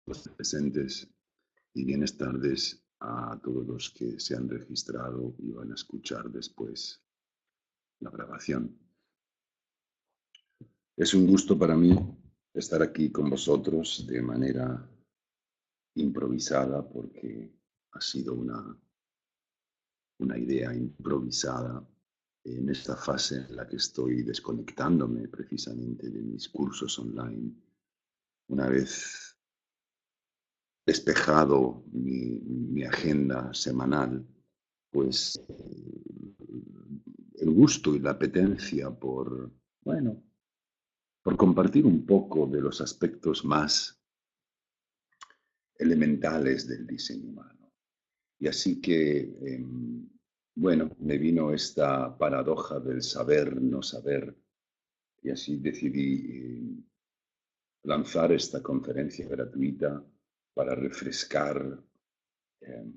los presentes y buenas tardes a todos los que se han registrado y van a escuchar después la grabación. Es un gusto para mí estar aquí con vosotros de manera improvisada porque ha sido una idea improvisada en esta fase en la que estoy desconectándome precisamente de mis cursos online. Una vez despejado mi agenda semanal, pues el gusto y la apetencia por compartir un poco de los aspectos más elementales del diseño humano. Y así que, me vino esta paradoja del saber, no saber, y así decidí lanzar esta conferencia gratuita para refrescar, eh,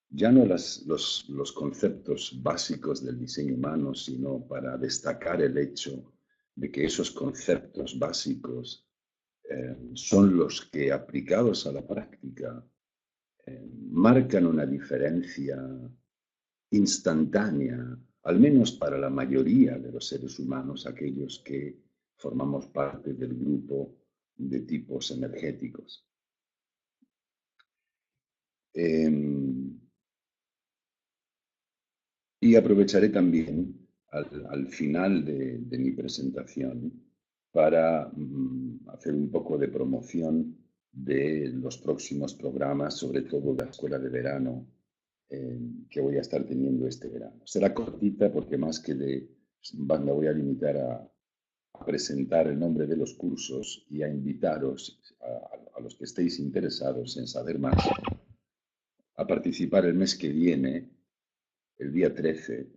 ya no los conceptos básicos del diseño humano, sino para destacar el hecho de que esos conceptos básicos son los que, aplicados a la práctica, marcan una diferencia instantánea, al menos para la mayoría de los seres humanos, aquellos que formamos parte del grupo de tipos energéticos. Y aprovecharé también al final de mi presentación para hacer un poco de promoción de los próximos programas, sobre todo de la escuela de verano que voy a estar teniendo este verano. Será cortita porque más que me voy a limitar a presentar el nombre de los cursos y a invitaros a los que estéis interesados en saber más a participar el mes que viene, el día 13,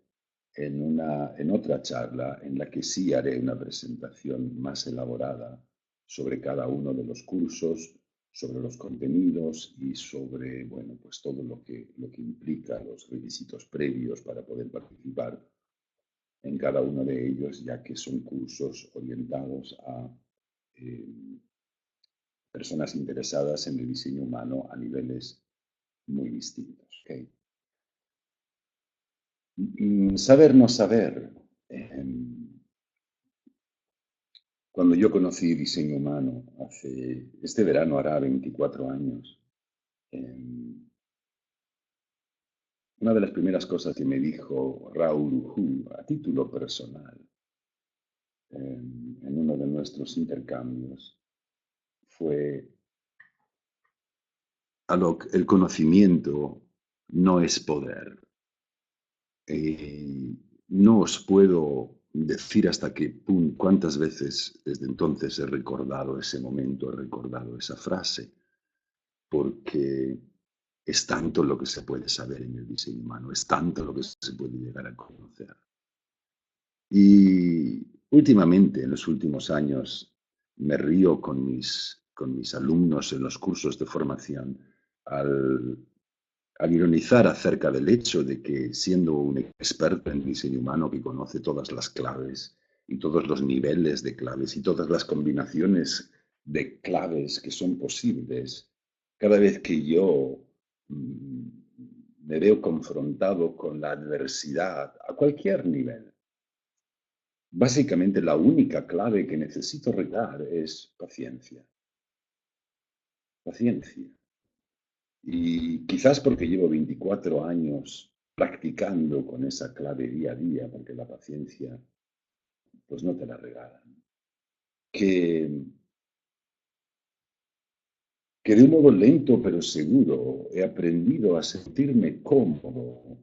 en otra charla en la que sí haré una presentación más elaborada sobre cada uno de los cursos, sobre los contenidos y sobre, pues todo lo que implica los requisitos previos para poder participar en cada uno de ellos, ya que son cursos orientados a personas interesadas en el diseño humano a niveles muy distintos. ¿Okay? Saber no saber. Cuando yo conocí diseño humano, este verano hará 24 años, una de las primeras cosas que me dijo Raoul Hu a título personal en uno de nuestros intercambios fue: Alok, el conocimiento no es poder. No os puedo decir hasta cuántas veces desde entonces he recordado ese momento, he recordado esa frase, porque es tanto lo que se puede saber en el diseño humano, es tanto lo que se puede llegar a conocer. Y últimamente, en los últimos años, me río con mis alumnos en los cursos de formación al ironizar acerca del hecho de que, siendo un experto en diseño humano que conoce todas las claves y todos los niveles de claves y todas las combinaciones de claves que son posibles, cada vez que yo me veo confrontado con la adversidad a cualquier nivel, básicamente la única clave que necesito regar es paciencia. Paciencia. Y quizás porque llevo 24 años practicando con esa clave día a día, porque la paciencia, pues no te la regalan. Que de un modo lento pero seguro he aprendido a sentirme cómodo,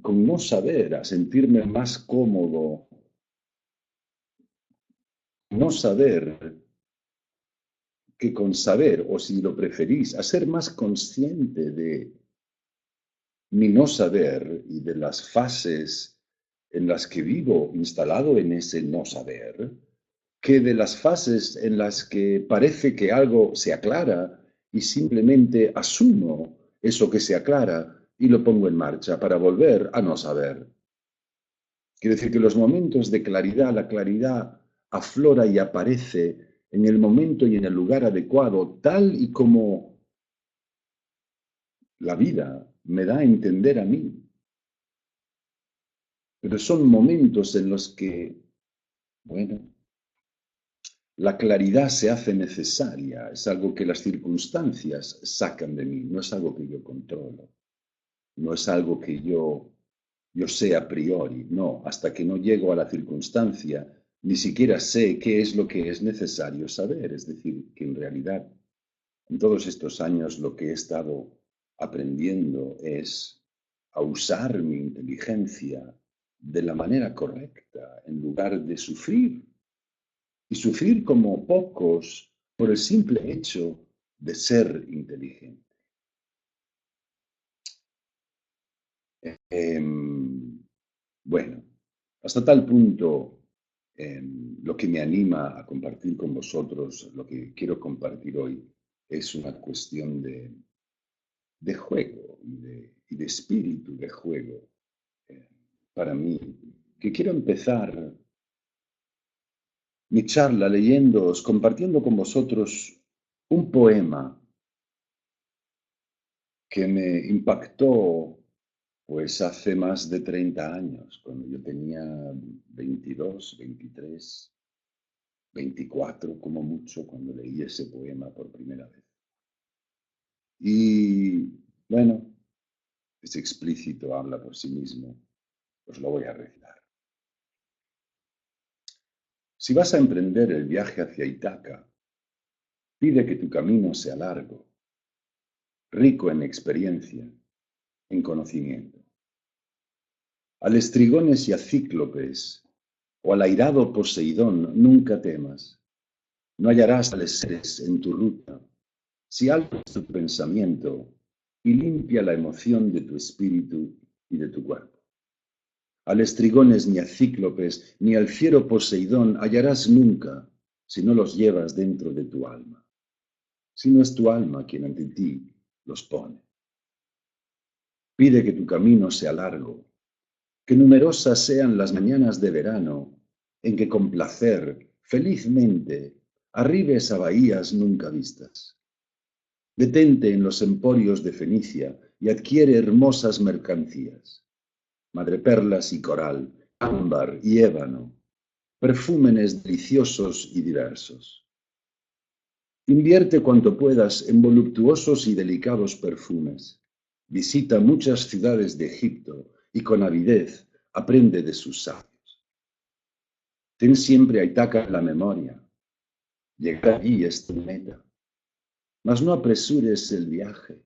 con no saber, a sentirme más cómodo, no saber que con saber, o si lo preferís, a ser más consciente de mi no saber y de las fases en las que vivo instalado en ese no saber, que de las fases en las que parece que algo se aclara y simplemente asumo eso que se aclara y lo pongo en marcha para volver a no saber. Quiere decir que los momentos de claridad, la claridad aflora y aparece en el momento y en el lugar adecuado, tal y como la vida me da a entender a mí. Pero son momentos en los que, bueno, la claridad se hace necesaria, es algo que las circunstancias sacan de mí, no es algo que yo controlo, no es algo que yo sé a priori, no, hasta que no llego a la circunstancia, ni siquiera sé qué es lo que es necesario saber, es decir, que en realidad en todos estos años lo que he estado aprendiendo es a usar mi inteligencia de la manera correcta, en lugar de sufrir, y sufrir como pocos por el simple hecho de ser inteligente. Bueno, hasta tal punto lo que me anima a compartir con vosotros, lo que quiero compartir hoy, es una cuestión de juego y de espíritu de juego eh, para mí, que quiero empezar mi charla leyéndoos, compartiendo con vosotros un poema que me impactó pues hace más de 30 años, cuando yo tenía 22, 23, 24 como mucho, cuando leí ese poema por primera vez. Y bueno, es explícito, habla por sí mismo, os lo voy a recitar. Si vas a emprender el viaje hacia Ítaca, pide que tu camino sea largo, rico en experiencia, en conocimiento. A lestrigones y a cíclopes, o al airado Poseidón, nunca temas. No hallarás tales seres en tu ruta. Si alzas tu pensamiento y limpia la emoción de tu espíritu y de tu cuerpo. A lestrigones ni a cíclopes ni al fiero Poseidón hallarás nunca si no los llevas dentro de tu alma. Si no es tu alma quien ante ti los pone. Pide que tu camino sea largo, que numerosas sean las mañanas de verano en que con placer, felizmente, arribes a bahías nunca vistas. Detente en los emporios de Fenicia y adquiere hermosas mercancías, madreperlas y coral, ámbar y ébano, perfúmenes deliciosos y diversos. Invierte cuanto puedas en voluptuosos y delicados perfumes. Visita muchas ciudades de Egipto y con avidez aprende de sus sabios. Ten siempre a Ítaca en la memoria. Llegar allí es tu meta. Mas no apresures el viaje.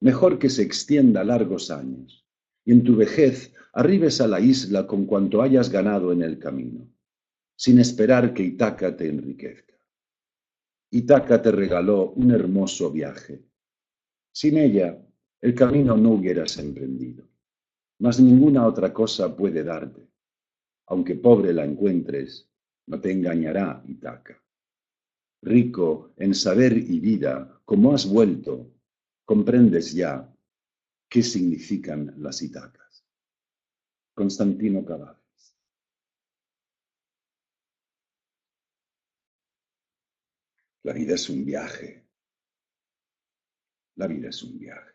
Mejor que se extienda largos años y en tu vejez arribes a la isla con cuanto hayas ganado en el camino, sin esperar que Ítaca te enriquezca. Ítaca te regaló un hermoso viaje. Sin ella, el camino no hubieras emprendido, mas ninguna otra cosa puede darte. Aunque pobre la encuentres, no te engañará Ítaca. Rico en saber y vida, como has vuelto, comprendes ya qué significan las Ítacas. Constantino Cavafis. La vida es un viaje. La vida es un viaje.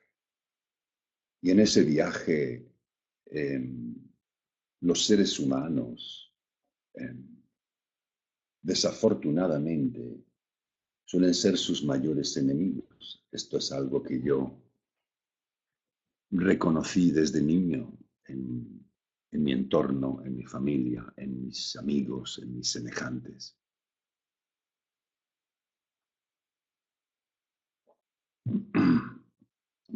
Y en ese viaje, los seres humanos, desafortunadamente, suelen ser sus mayores enemigos. Esto es algo que yo reconocí desde niño en mi entorno, en mi familia, en mis amigos, en mis semejantes.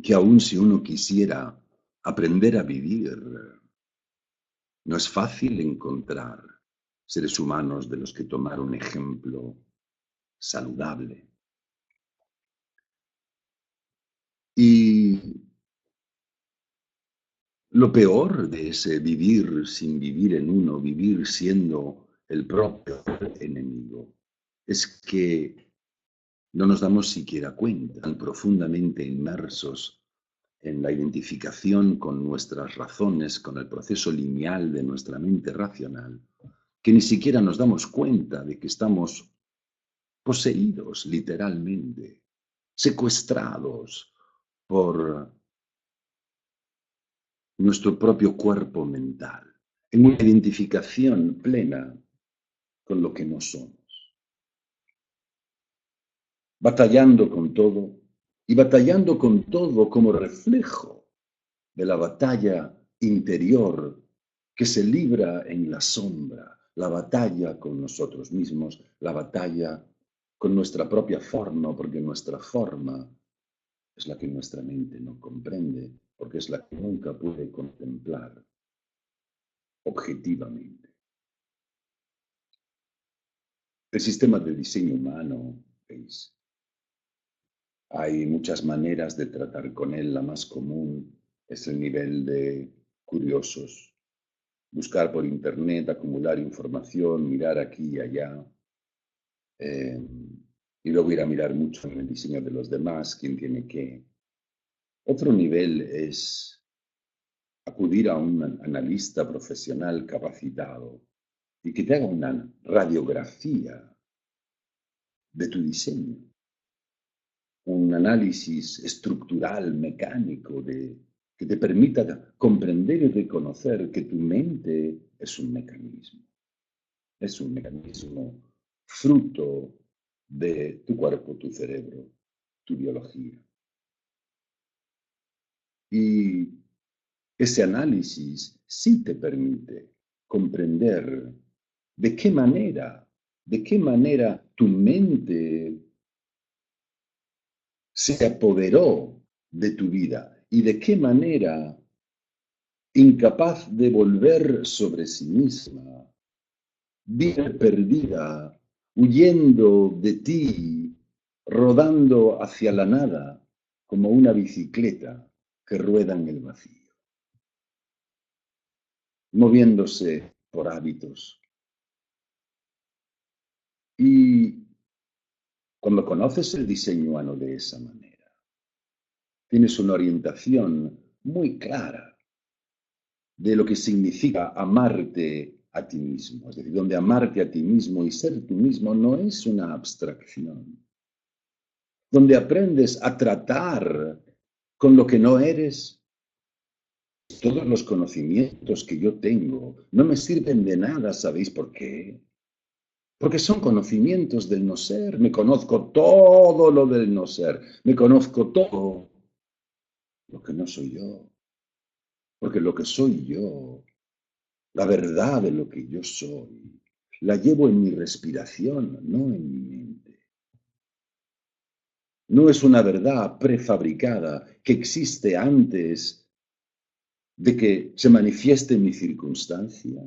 Que aun si uno quisiera aprender a vivir, no es fácil encontrar seres humanos de los que tomar un ejemplo saludable. Y lo peor de ese vivir sin vivir en uno, vivir siendo el propio enemigo, es que no nos damos siquiera cuenta, tan profundamente inmersos en la identificación con nuestras razones, con el proceso lineal de nuestra mente racional, que ni siquiera nos damos cuenta de que estamos poseídos literalmente, secuestrados por nuestro propio cuerpo mental, en una identificación plena con lo que no somos, batallando con todo y batallando con todo como reflejo de la batalla interior que se libra en la sombra, la batalla con nosotros mismos, la batalla con nuestra propia forma, porque nuestra forma es la que nuestra mente no comprende, porque es la que nunca puede contemplar objetivamente. El sistema de diseño humano, ¿veis? Hay muchas maneras de tratar con él. La más común es el nivel de curiosos. Buscar por internet, acumular información, mirar aquí y allá, eh, y luego ir a mirar mucho en el diseño de los demás, quién tiene qué. Otro nivel es acudir a un analista profesional capacitado y que te haga una radiografía de tu diseño, un análisis estructural, mecánico, que te permita comprender y reconocer que tu mente es un mecanismo fruto de tu cuerpo, tu cerebro, tu biología. Y ese análisis sí te permite comprender de qué manera tu mente se apoderó de tu vida y de qué manera, incapaz de volver sobre sí misma, vive perdida, huyendo de ti, rodando hacia la nada, como una bicicleta que rueda en el vacío, moviéndose por hábitos. Y cuando conoces el diseño humano de esa manera, tienes una orientación muy clara de lo que significa amarte a ti mismo. Es decir, donde amarte a ti mismo y ser tú mismo no es una abstracción. Donde aprendes a tratar con lo que no eres. Todos los conocimientos que yo tengo no me sirven de nada, ¿sabéis por qué? Porque son conocimientos del no ser. Me conozco todo lo del no ser. Me conozco todo lo que no soy yo. Porque lo que soy yo, la verdad de lo que yo soy, la llevo en mi respiración, no en mi mente. No es una verdad prefabricada que existe antes de que se manifieste mi circunstancia.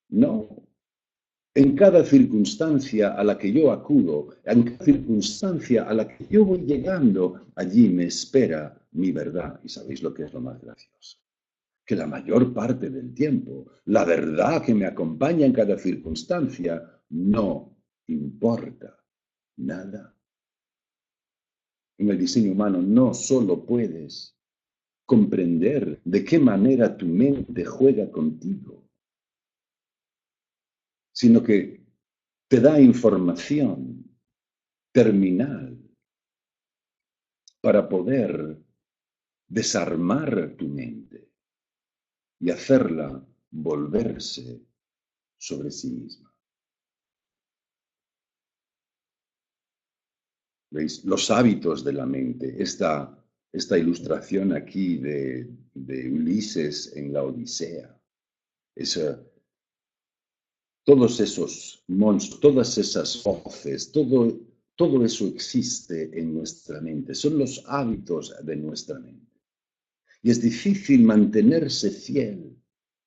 No. En cada circunstancia a la que yo acudo, en cada circunstancia a la que yo voy llegando, allí me espera mi verdad. ¿Y sabéis lo que es lo más gracioso? Que la mayor parte del tiempo, la verdad que me acompaña en cada circunstancia no importa nada. En el diseño humano no solo puedes comprender de qué manera tu mente juega contigo, sino que te da información terminal para poder desarmar tu mente y hacerla volverse sobre sí misma. ¿Veis? Los hábitos de la mente, esta ilustración aquí de Ulises en la Odisea, todos esos monstruos, todas esas voces, todo eso existe en nuestra mente, son los hábitos de nuestra mente. Y es difícil mantenerse fiel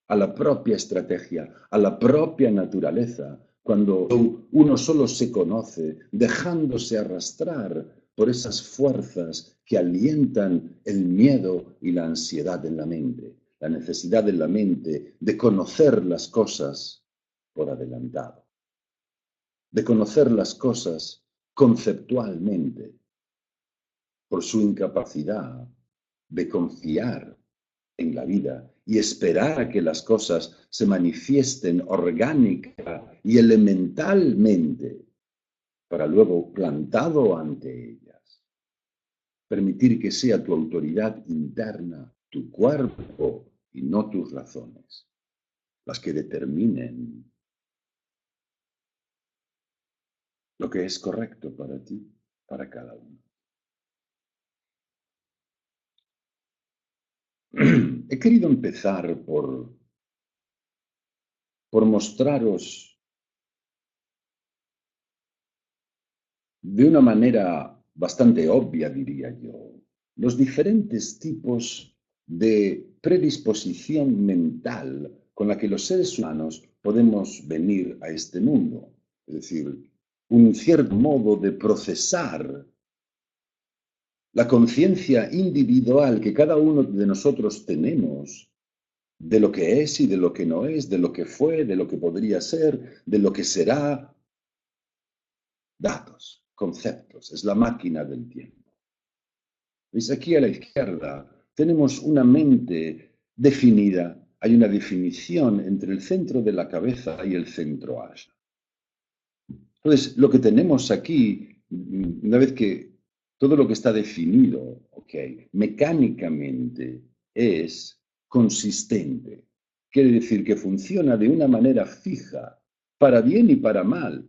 a la propia estrategia, a la propia naturaleza, cuando uno solo se conoce, dejándose arrastrar por esas fuerzas que alientan el miedo y la ansiedad en la mente, la necesidad en la mente de conocer las cosas por adelantado, de conocer las cosas conceptualmente, por su incapacidad de confiar en la vida y esperar a que las cosas se manifiesten orgánica y elementalmente para luego, plantado ante ellas, permitir que sea tu autoridad interna, tu cuerpo y no tus razones, las que determinen lo que es correcto para ti, para cada uno. He querido empezar por mostraros de una manera bastante obvia, diría yo, los diferentes tipos de predisposición mental con la que los seres humanos podemos venir a este mundo. Es decir, un cierto modo de procesar la conciencia individual que cada uno de nosotros tenemos de lo que es y de lo que no es, de lo que fue, de lo que podría ser, de lo que será. Datos, conceptos, es la máquina del tiempo. ¿Veis? Aquí a la izquierda tenemos una mente definida. Hay una definición entre el centro de la cabeza y el centro asha. Entonces, lo que tenemos aquí, una vez que todo lo que está definido, mecánicamente es consistente. Quiere decir que funciona de una manera fija, para bien y para mal.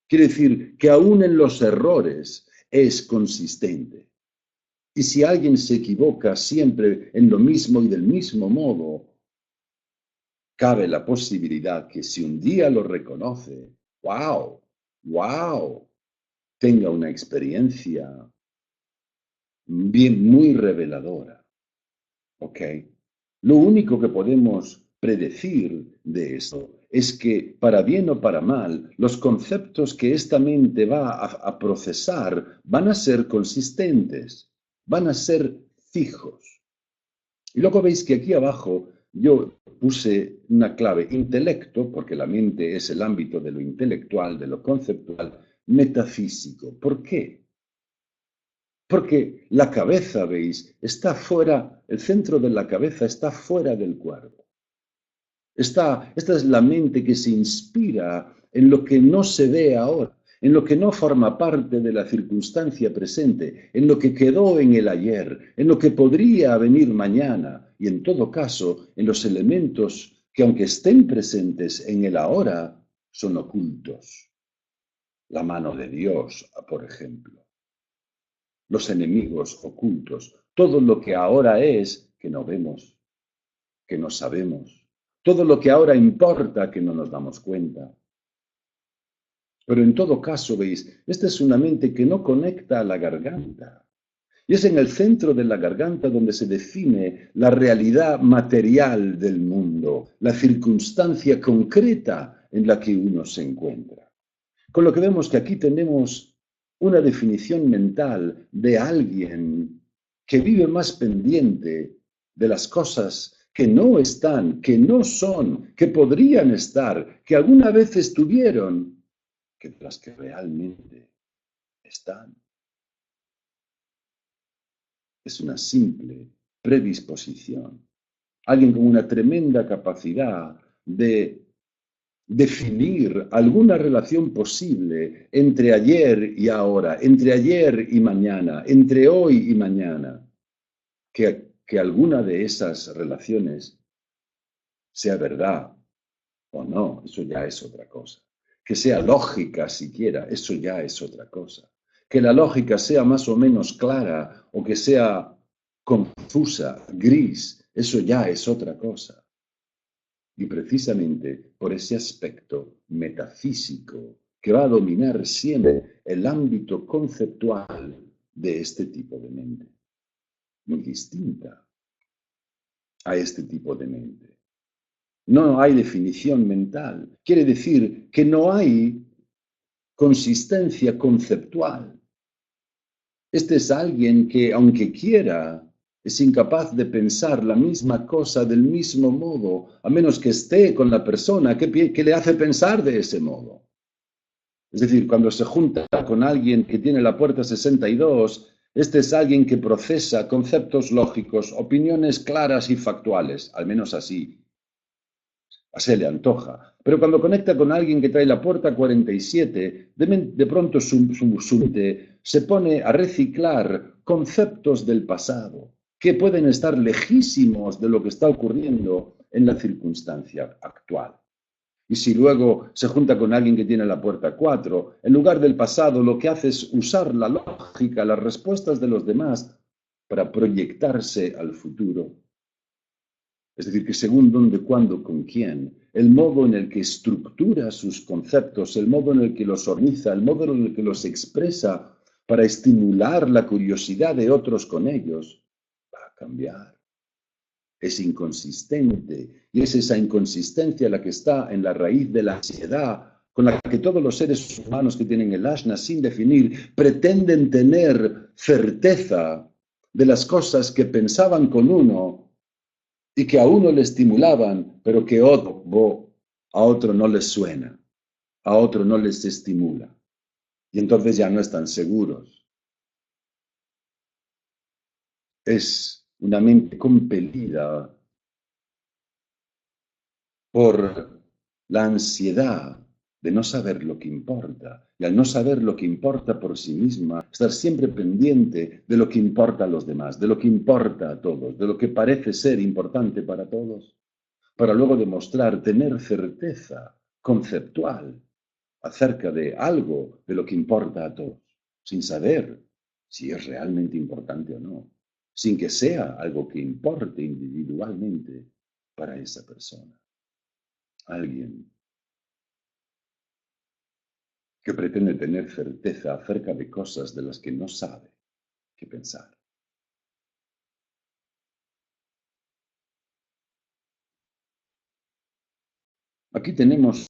Quiere decir que aún en los errores es consistente. Y si alguien se equivoca siempre en lo mismo y del mismo modo, cabe la posibilidad que si un día lo reconoce, wow, tenga una experiencia bien, muy reveladora. Lo único que podemos predecir de esto es que, para bien o para mal, los conceptos que esta mente va a procesar van a ser consistentes, van a ser fijos. Y luego veis que aquí abajo yo puse una clave, intelecto, porque la mente es el ámbito de lo intelectual, de lo conceptual, metafísico. ¿Por qué? Porque la cabeza, veis, está fuera, el centro de la cabeza está fuera del cuerpo. Esta es la mente que se inspira en lo que no se ve ahora, en lo que no forma parte de la circunstancia presente, en lo que quedó en el ayer, en lo que podría venir mañana y, en todo caso, en los elementos que, aunque estén presentes en el ahora, son ocultos. La mano de Dios, por ejemplo. Los enemigos ocultos, todo lo que ahora es que no vemos, que no sabemos, todo lo que ahora importa que no nos damos cuenta. Pero en todo caso, veis, esta es una mente que no conecta a la garganta. Y es en el centro de la garganta donde se define la realidad material del mundo, la circunstancia concreta en la que uno se encuentra. Con lo que vemos que aquí tenemos una definición mental de alguien que vive más pendiente de las cosas que no están, que no son, que podrían estar, que alguna vez estuvieron, que de las que realmente están. Es una simple predisposición. Alguien con una tremenda capacidad de definir alguna relación posible entre ayer y ahora, entre ayer y mañana, entre hoy y mañana, que alguna de esas relaciones sea verdad o no, eso ya es otra cosa. Que sea lógica siquiera, eso ya es otra cosa. Que la lógica sea más o menos clara o que sea confusa, gris, eso ya es otra cosa. Y precisamente por ese aspecto metafísico que va a dominar siempre el ámbito conceptual de este tipo de mente, muy distinta a este tipo de mente. No hay definición mental. Quiere decir que no hay consistencia conceptual. Este es alguien que, aunque quiera, es incapaz de pensar la misma cosa del mismo modo, a menos que esté con la persona que le hace pensar de ese modo. Es decir, cuando se junta con alguien que tiene la puerta 62, este es alguien que procesa conceptos lógicos, opiniones claras y factuales, al menos así se le antoja. Pero cuando conecta con alguien que trae la puerta 47, de pronto su mente se pone a reciclar conceptos del pasado que pueden estar lejísimos de lo que está ocurriendo en la circunstancia actual. Y si luego se junta con alguien que tiene la puerta 4, en lugar del pasado lo que hace es usar la lógica, las respuestas de los demás para proyectarse al futuro. Es decir, que según dónde, cuándo, con quién, el modo en el que estructura sus conceptos, el modo en el que los organiza, el modo en el que los expresa para estimular la curiosidad de otros con ellos, va a cambiar. Es inconsistente y es esa inconsistencia la que está en la raíz de la ansiedad con la que todos los seres humanos que tienen el ashna sin definir pretenden tener certeza de las cosas que pensaban con uno y que a uno le estimulaban, pero que a otro no les suena, a otro no les estimula. Y entonces ya no están seguros. Es una mente compelida por la ansiedad de no saber lo que importa. Y al no saber lo que importa por sí misma, estar siempre pendiente de lo que importa a los demás, de lo que importa a todos, de lo que parece ser importante para todos, para luego demostrar, tener certeza conceptual acerca de algo de lo que importa a todos, sin saber si es realmente importante o no, sin que sea algo que importe individualmente para esa persona. Alguien que pretende tener certeza acerca de cosas de las que no sabe qué pensar. Aquí tenemos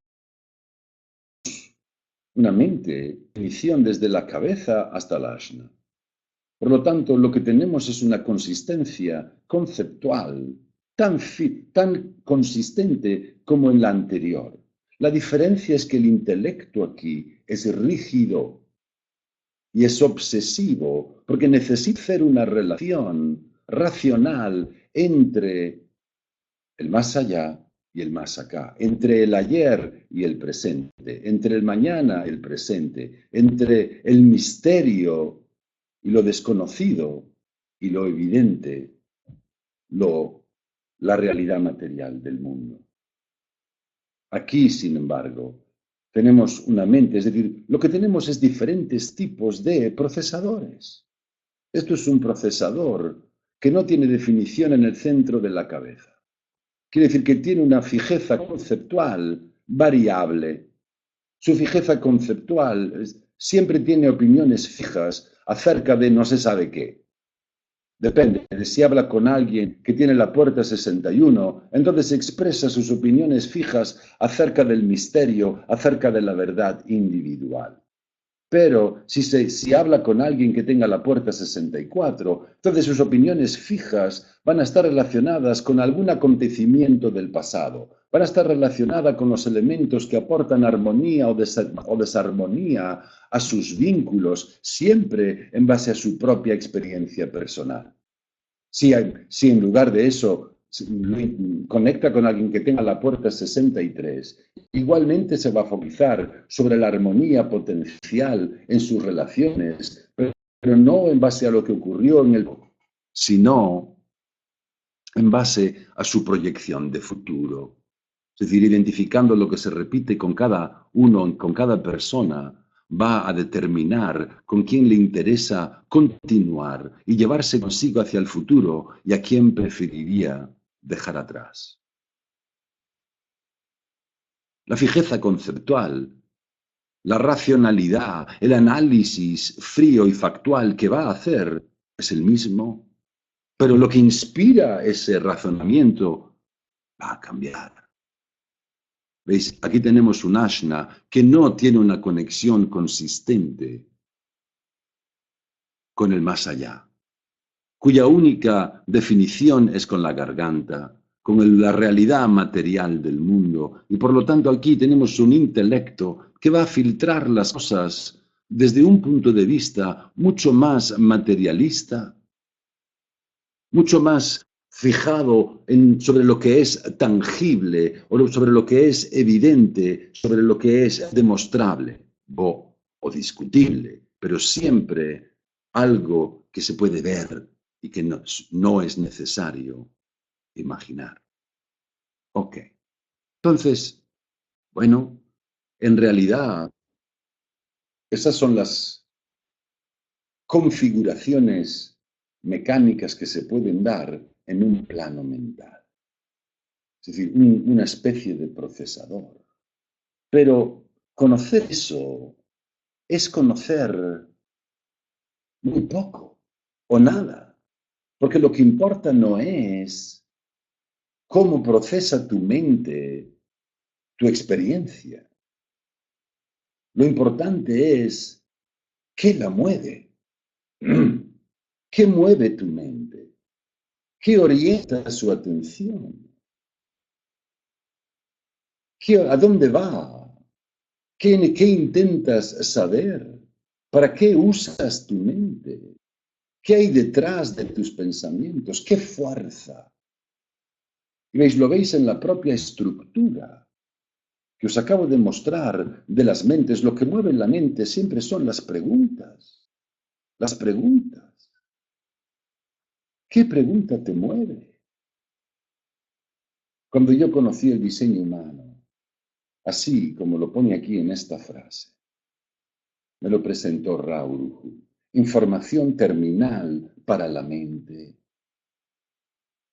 una mente, definición desde la cabeza hasta la ashna. Por lo tanto, lo que tenemos es una consistencia conceptual tan consistente como en la anterior. La diferencia es que el intelecto aquí es rígido y es obsesivo porque necesita hacer una relación racional entre el más allá y el más acá, entre el ayer y el presente, entre el mañana y el presente, entre el misterio y lo desconocido y lo evidente, la realidad material del mundo. Aquí, sin embargo, tenemos una mente, es decir, lo que tenemos es diferentes tipos de procesadores. Esto es un procesador que no tiene definición en el centro de la cabeza. Quiere decir que tiene una fijeza conceptual variable. Su fijeza conceptual siempre tiene opiniones fijas acerca de no se sabe qué. Depende de si habla con alguien que tiene la puerta 61, entonces expresa sus opiniones fijas acerca del misterio, acerca de la verdad individual. Pero si habla con alguien que tenga la puerta 64, entonces sus opiniones fijas van a estar relacionadas con algún acontecimiento del pasado, van a estar relacionadas con los elementos que aportan armonía o desarmonía a sus vínculos, siempre en base a su propia experiencia personal. Si en lugar de eso conecta con alguien que tenga la puerta 63, igualmente se va a focalizar sobre la armonía potencial en sus relaciones, pero no en base a lo que ocurrió en el pasado, sino en base a su proyección de futuro. Es decir, identificando lo que se repite con cada uno, con cada persona, va a determinar con quién le interesa continuar y llevarse consigo hacia el futuro y a quién preferiría dejar atrás. La fijeza conceptual, la racionalidad, el análisis frío y factual que va a hacer es el mismo, pero lo que inspira ese razonamiento va a cambiar. ¿Veis? Aquí tenemos un ashna que no tiene una conexión consistente con el más allá, cuya única definición es con la garganta, con la realidad material del mundo. Y por lo tanto aquí tenemos un intelecto que va a filtrar las cosas desde un punto de vista mucho más materialista, mucho más fijado sobre lo que es tangible o sobre lo que es evidente, sobre lo que es demostrable o discutible, pero siempre algo que se puede ver y que no es necesario imaginar. Ok. Entonces, bueno, en realidad, esas son las configuraciones mecánicas que se pueden dar en un plano mental. Es decir, una especie de procesador. Pero conocer eso es conocer muy poco o nada, porque lo que importa no es cómo procesa tu mente tu experiencia. Lo importante es qué la mueve, qué mueve tu mente, qué orienta su atención, a dónde va, qué intentas saber, para qué usas tu mente. ¿Qué hay detrás de tus pensamientos? ¿Qué fuerza? Y veis, lo veis en la propia estructura que os acabo de mostrar de las mentes. Lo que mueve la mente siempre son las preguntas. Las preguntas. ¿Qué pregunta te mueve? Cuando yo conocí el diseño humano, así como lo pone aquí en esta frase, me lo presentó Raúl. Información terminal para la mente.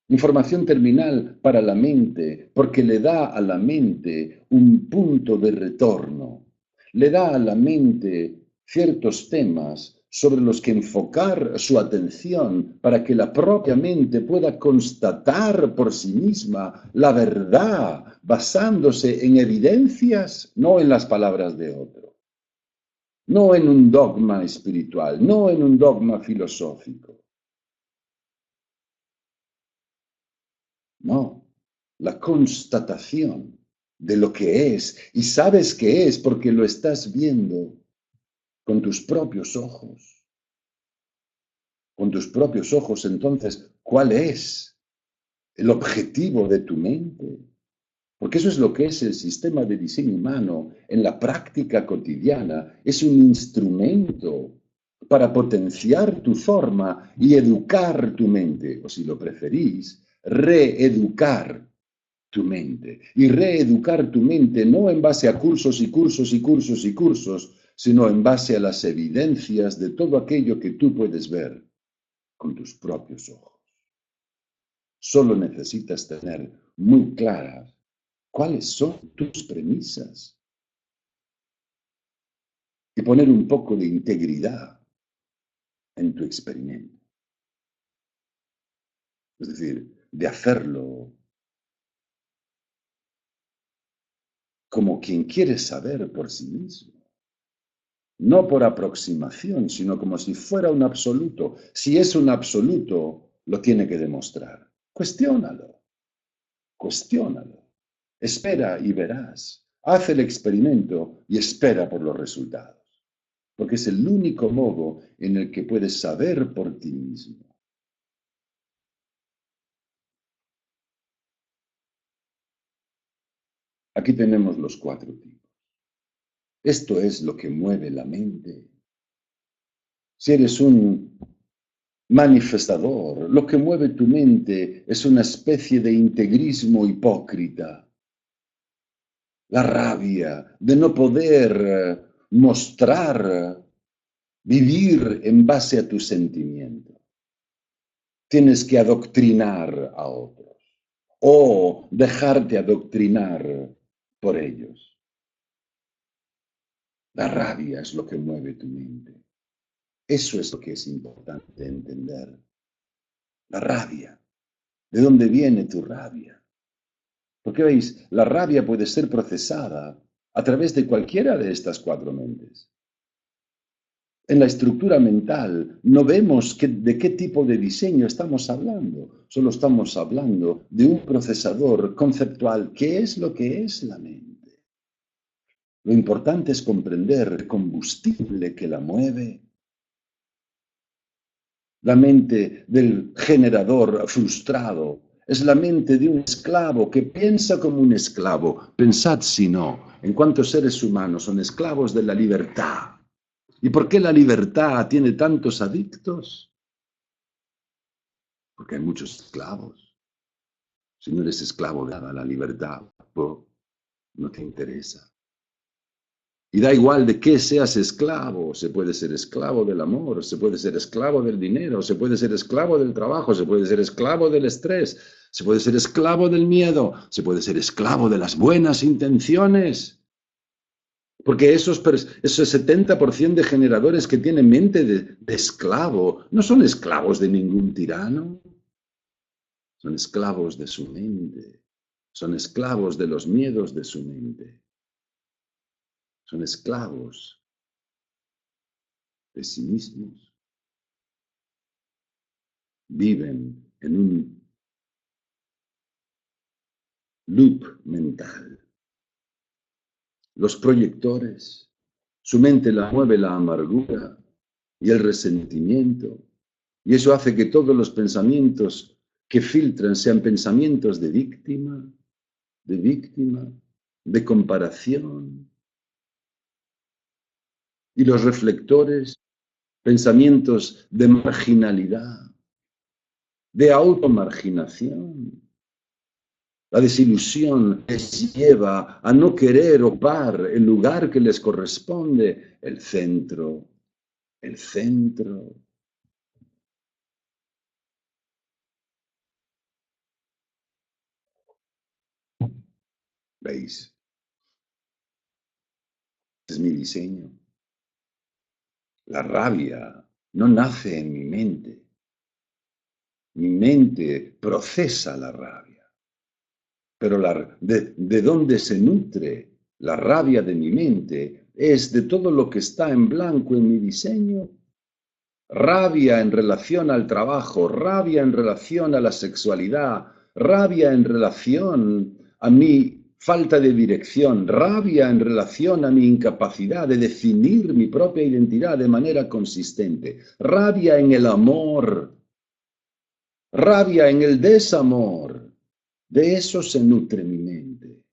Información terminal para la mente, porque le da a la mente un punto de retorno, le da a la mente ciertos temas sobre los que enfocar su atención para que la propia mente pueda constatar por sí misma la verdad basándose en evidencias, no en las palabras de otro, no en un dogma espiritual, no en un dogma filosófico. No, la constatación de lo que es. Y sabes que es porque lo estás viendo con tus propios ojos. Con tus propios ojos, entonces, ¿cuál es el objetivo de tu mente? Porque eso es lo que es el sistema de diseño humano en la práctica cotidiana. Es un instrumento para potenciar tu forma y educar tu mente, o si lo preferís, reeducar tu mente. Y reeducar tu mente no en base a cursos y cursos y cursos y cursos, sino en base a las evidencias de todo aquello que tú puedes ver con tus propios ojos. Solo necesitas tener muy claras cuáles son tus premisas y poner un poco de integridad en tu experimento. Es decir, de hacerlo como quien quiere saber por sí mismo. No por aproximación, sino como si fuera un absoluto. Si es un absoluto, lo tiene que demostrar. Cuestiónalo, cuestiónalo. Espera y verás. Haz el experimento y espera por los resultados. Porque es el único modo en el que puedes saber por ti mismo. Aquí tenemos los 4 tipos. Esto es lo que mueve la mente. Si eres un manifestador, lo que mueve tu mente es una especie de integrismo hipócrita. La rabia de no poder mostrar, vivir en base a tu sentimiento. Tienes que adoctrinar a otros o dejarte adoctrinar por ellos. La rabia es lo que mueve tu mente. Eso es lo que es importante entender. La rabia. ¿De dónde viene tu rabia? Porque veis, la rabia puede ser procesada a través de cualquiera de estas 4 mentes. En la estructura mental no vemos de qué tipo de diseño estamos hablando. Solo estamos hablando de un procesador conceptual. ¿Qué es lo que es la mente? Lo importante es comprender el combustible que la mueve la mente del generador frustrado, es la mente de un esclavo que piensa como un esclavo. Pensad si no, en cuántos seres humanos son esclavos de la libertad. ¿Y por qué la libertad tiene tantos adictos? Porque hay muchos esclavos. Si no eres esclavo de nada, la libertad no te interesa. Y da igual de qué seas esclavo, se puede ser esclavo del amor, se puede ser esclavo del dinero, se puede ser esclavo del trabajo, se puede ser esclavo del estrés, se puede ser esclavo del miedo, se puede ser esclavo de las buenas intenciones. Porque ese 70% de generadores que tienen mente de esclavo no son esclavos de ningún tirano, son esclavos de su mente, son esclavos de los miedos de su mente. Son esclavos de sí mismos. Viven en un loop mental. Los proyectores, su mente la mueve la amargura y el resentimiento, y eso hace que todos los pensamientos que filtran sean pensamientos de víctima, de comparación, y los reflectores, pensamientos de marginalidad, de automarginación. La desilusión les lleva a no querer ocupar el lugar que les corresponde, el centro, el centro. ¿Veis? Es mi diseño. La rabia no nace en mi mente. Mi mente procesa la rabia. Pero de dónde se nutre la rabia de mi mente es de todo lo que está en blanco en mi diseño. Rabia en relación al trabajo, rabia en relación a la sexualidad, rabia en relación a mi falta de dirección, rabia en relación a mi incapacidad de definir mi propia identidad de manera consistente, rabia en el amor, rabia en el desamor. De eso se nutre mi mente.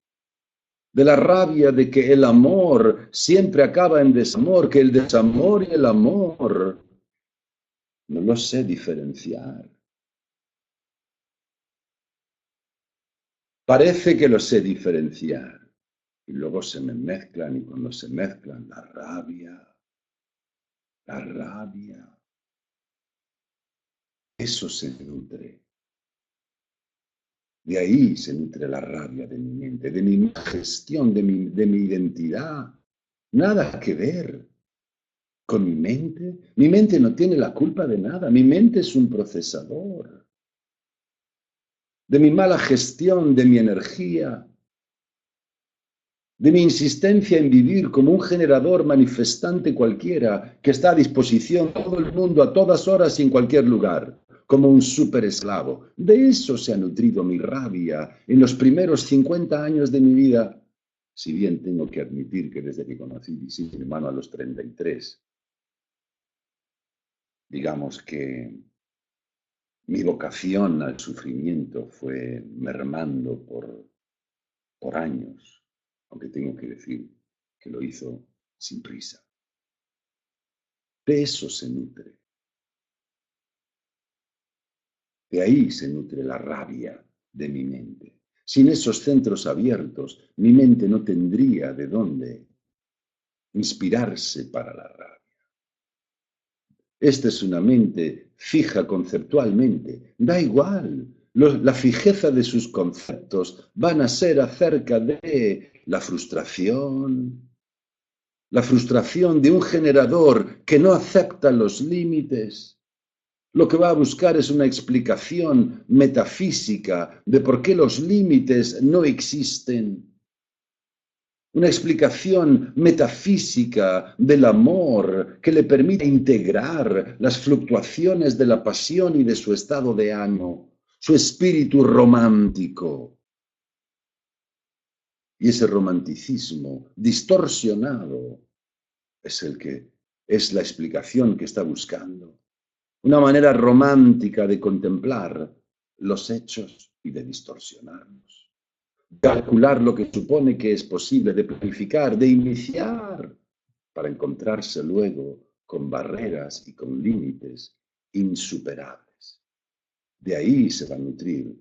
De la rabia de que el amor siempre acaba en desamor, que el desamor y el amor no lo sé diferenciar. Parece que lo sé diferenciar. Y luego se me mezclan, y cuando se mezclan, la rabia, eso se nutre. De ahí se nutre la rabia de mi mente, de mi gestión, de mi identidad. Nada que ver con mi mente. Mi mente no tiene la culpa de nada. Mi mente es un procesador de mi mala gestión, de mi energía, de mi insistencia en vivir como un generador manifestante cualquiera que está a disposición de todo el mundo a todas horas y en cualquier lugar, como un superesclavo. De eso se ha nutrido mi rabia en los primeros 50 años de mi vida, si bien tengo que admitir que desde que conocí a mi hermano a los 33, digamos que mi vocación al sufrimiento fue mermando por años, aunque tengo que decir que lo hizo sin prisa. De eso se nutre. De ahí se nutre la rabia de mi mente. Sin esos centros abiertos, mi mente no tendría de dónde inspirarse para la rabia. Esta es una mente fija conceptualmente. Da igual. La fijeza de sus conceptos van a ser acerca de la frustración de un generador que no acepta los límites. Lo que va a buscar es una explicación metafísica de por qué los límites no existen. Una explicación metafísica del amor que le permite integrar las fluctuaciones de la pasión y de su estado de ánimo, su espíritu romántico. Y ese romanticismo distorsionado es la explicación que está buscando. una manera romántica de contemplar los hechos y de distorsionarlos. Calcular lo que supone que es posible, de planificar, de iniciar, para encontrarse luego con barreras y con límites insuperables. De ahí se va a nutrir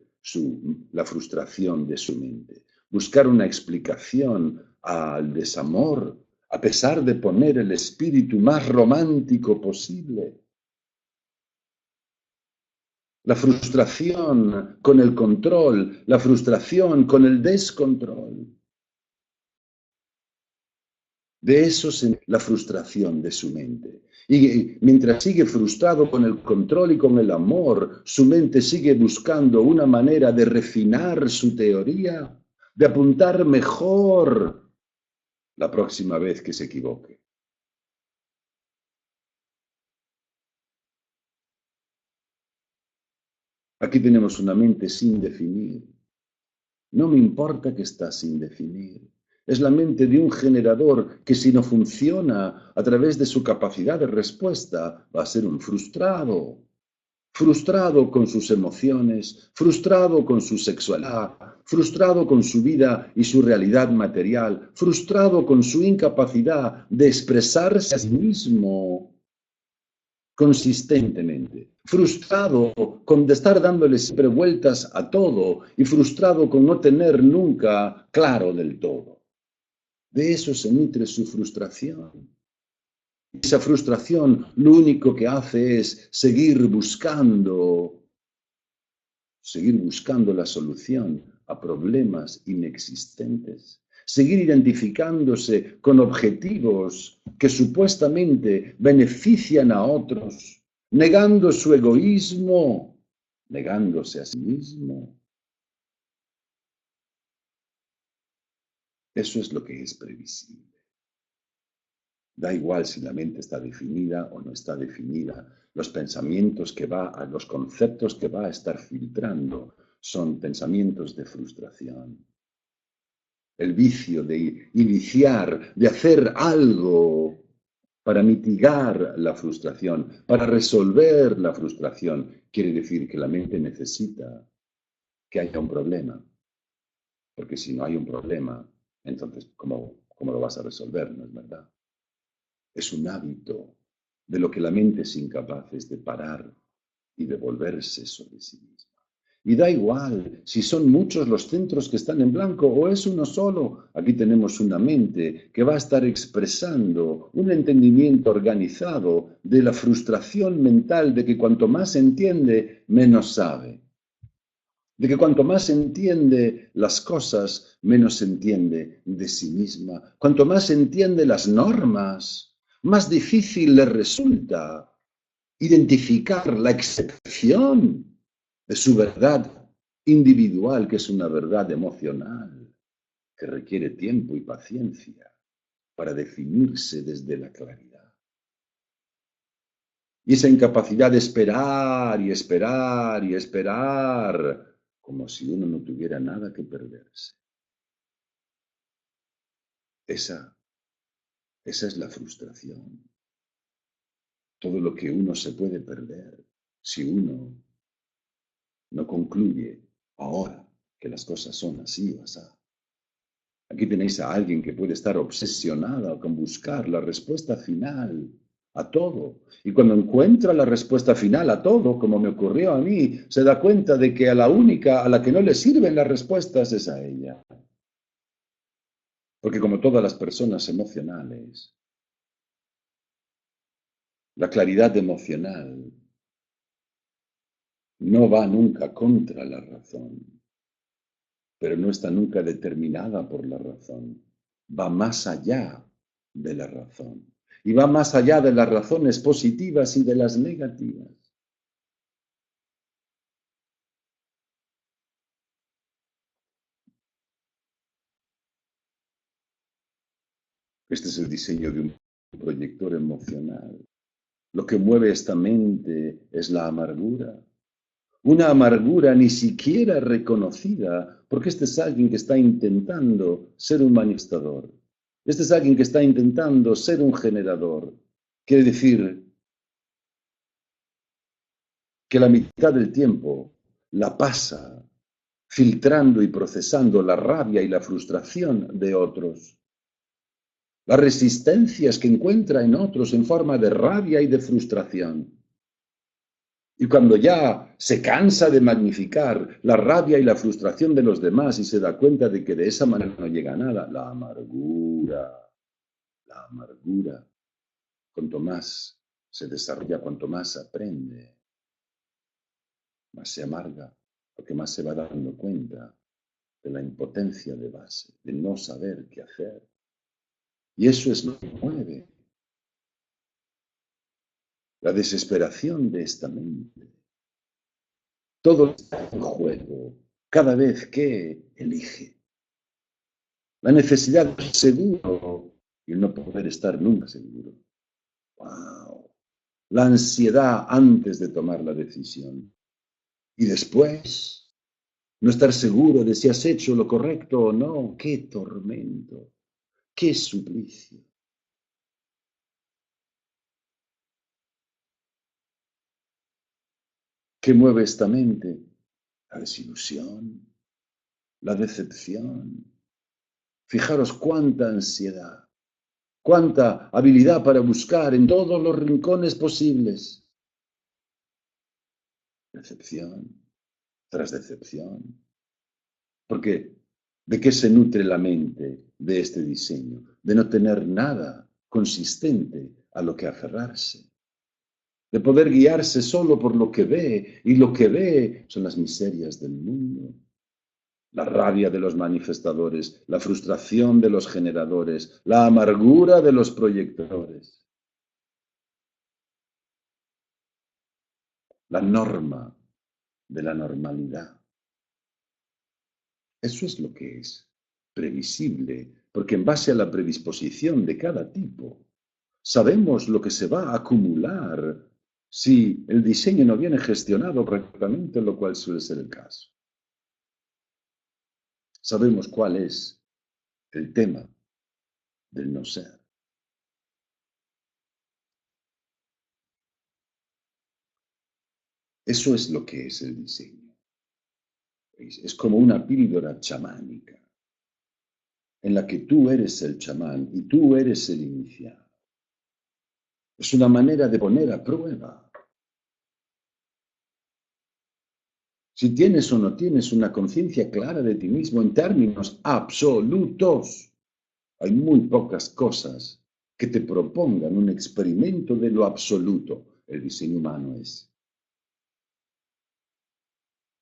la frustración de su mente. Buscar una explicación al desamor, a pesar de poner el espíritu más romántico posible. La frustración con el control, la frustración con el descontrol. De eso es la frustración de su mente. Y mientras sigue frustrado con el control y con el amor, su mente sigue buscando una manera de refinar su teoría, de apuntar mejor la próxima vez que se equivoque. Aquí tenemos una mente sin definir. No me importa que está sin definir. Es la mente de un generador que si no funciona a través de su capacidad de respuesta va a ser un frustrado. Frustrado con sus emociones, frustrado con su sexualidad, frustrado con su vida y su realidad material, frustrado con su incapacidad de expresarse a sí mismo consistentemente, frustrado con estar dándole siempre vueltas a todo y frustrado con no tener nunca claro del todo. De eso se nutre su frustración. Esa frustración lo único que hace es seguir buscando la solución a problemas inexistentes, seguir identificándose con objetivos que supuestamente benefician a otros, negando su egoísmo, negándose a sí mismo. Eso es lo que es previsible. Da igual si la mente está definida o no está definida. Los pensamientos los conceptos que va a estar filtrando son pensamientos de frustración. El vicio de iniciar, de hacer algo para mitigar la frustración, para resolver la frustración, quiere decir que la mente necesita que haya un problema. Porque si no hay un problema, entonces, ¿cómo lo vas a resolver? ¿No es verdad? Es un hábito de lo que la mente es incapaz de parar y de volverse sobre sí misma. Y da igual si son muchos los centros que están en blanco o es uno solo. Aquí tenemos una mente que va a estar expresando un entendimiento organizado de la frustración mental de que cuanto más entiende, menos sabe. De que cuanto más entiende las cosas, menos entiende de sí misma. Cuanto más entiende las normas, más difícil le resulta identificar la excepción de su verdad individual, que es una verdad emocional, que requiere tiempo y paciencia para definirse desde la claridad. Y esa incapacidad de esperar y esperar y esperar, como si uno no tuviera nada que perderse. Esa es la frustración. Todo lo que uno se puede perder si uno no concluye ahora que las cosas son así o así. Aquí tenéis a alguien que puede estar obsesionada con buscar la respuesta final a todo. Y cuando encuentra la respuesta final a todo, como me ocurrió a mí, se da cuenta de que a la única a la que no le sirven las respuestas es a ella. Porque como todas las personas emocionales, la claridad emocional no va nunca contra la razón, pero no está nunca determinada por la razón. Va más allá de la razón. Y va más allá de las razones positivas y de las negativas. Este es el diseño de un proyector emocional. Lo que mueve esta mente es la amargura. Una amargura ni siquiera reconocida, porque este es alguien que está intentando ser un manifestador. Este es alguien que está intentando ser un generador. Quiere decir, que la mitad del tiempo la pasa filtrando y procesando la rabia y la frustración de otros, las resistencias que encuentra en otros en forma de rabia y de frustración. Y cuando ya se cansa de magnificar la rabia y la frustración de los demás y se da cuenta de que de esa manera no llega a nada, la amargura, cuanto más se desarrolla, cuanto más aprende, más se amarga, porque más se va dando cuenta de la impotencia de base, de no saber qué hacer. Y eso es lo que mueve la desesperación de esta mente. Todo está en juego cada vez que elige. La necesidad de ser seguro y el no poder estar nunca seguro. ¡Wow! La ansiedad antes de tomar la decisión. Y después, no estar seguro de si has hecho lo correcto o no. ¡Qué tormento! ¡Qué suplicio! ¿Qué mueve esta mente? La desilusión, la decepción. Fijaros cuánta ansiedad, cuánta habilidad para buscar en todos los rincones posibles. Decepción tras decepción. Porque, ¿de qué se nutre la mente de este diseño? De no tener nada consistente a lo que aferrarse. De poder guiarse solo por lo que ve, y lo que ve son las miserias del mundo. La rabia de los manifestadores, la frustración de los generadores, la amargura de los proyectores. La norma de la normalidad. Eso es lo que es previsible, porque en base a la predisposición de cada tipo, sabemos lo que se va a acumular si el diseño no viene gestionado correctamente, lo cual suele ser el caso. Sabemos cuál es el tema del no ser. Eso es lo que es el diseño. Es como una píldora chamánica, en la que tú eres el chamán y tú eres el iniciado. Es una manera de poner a prueba si tienes o no tienes una conciencia clara de ti mismo en términos absolutos. Hay muy pocas cosas que te propongan un experimento de lo absoluto. El diseño humano es.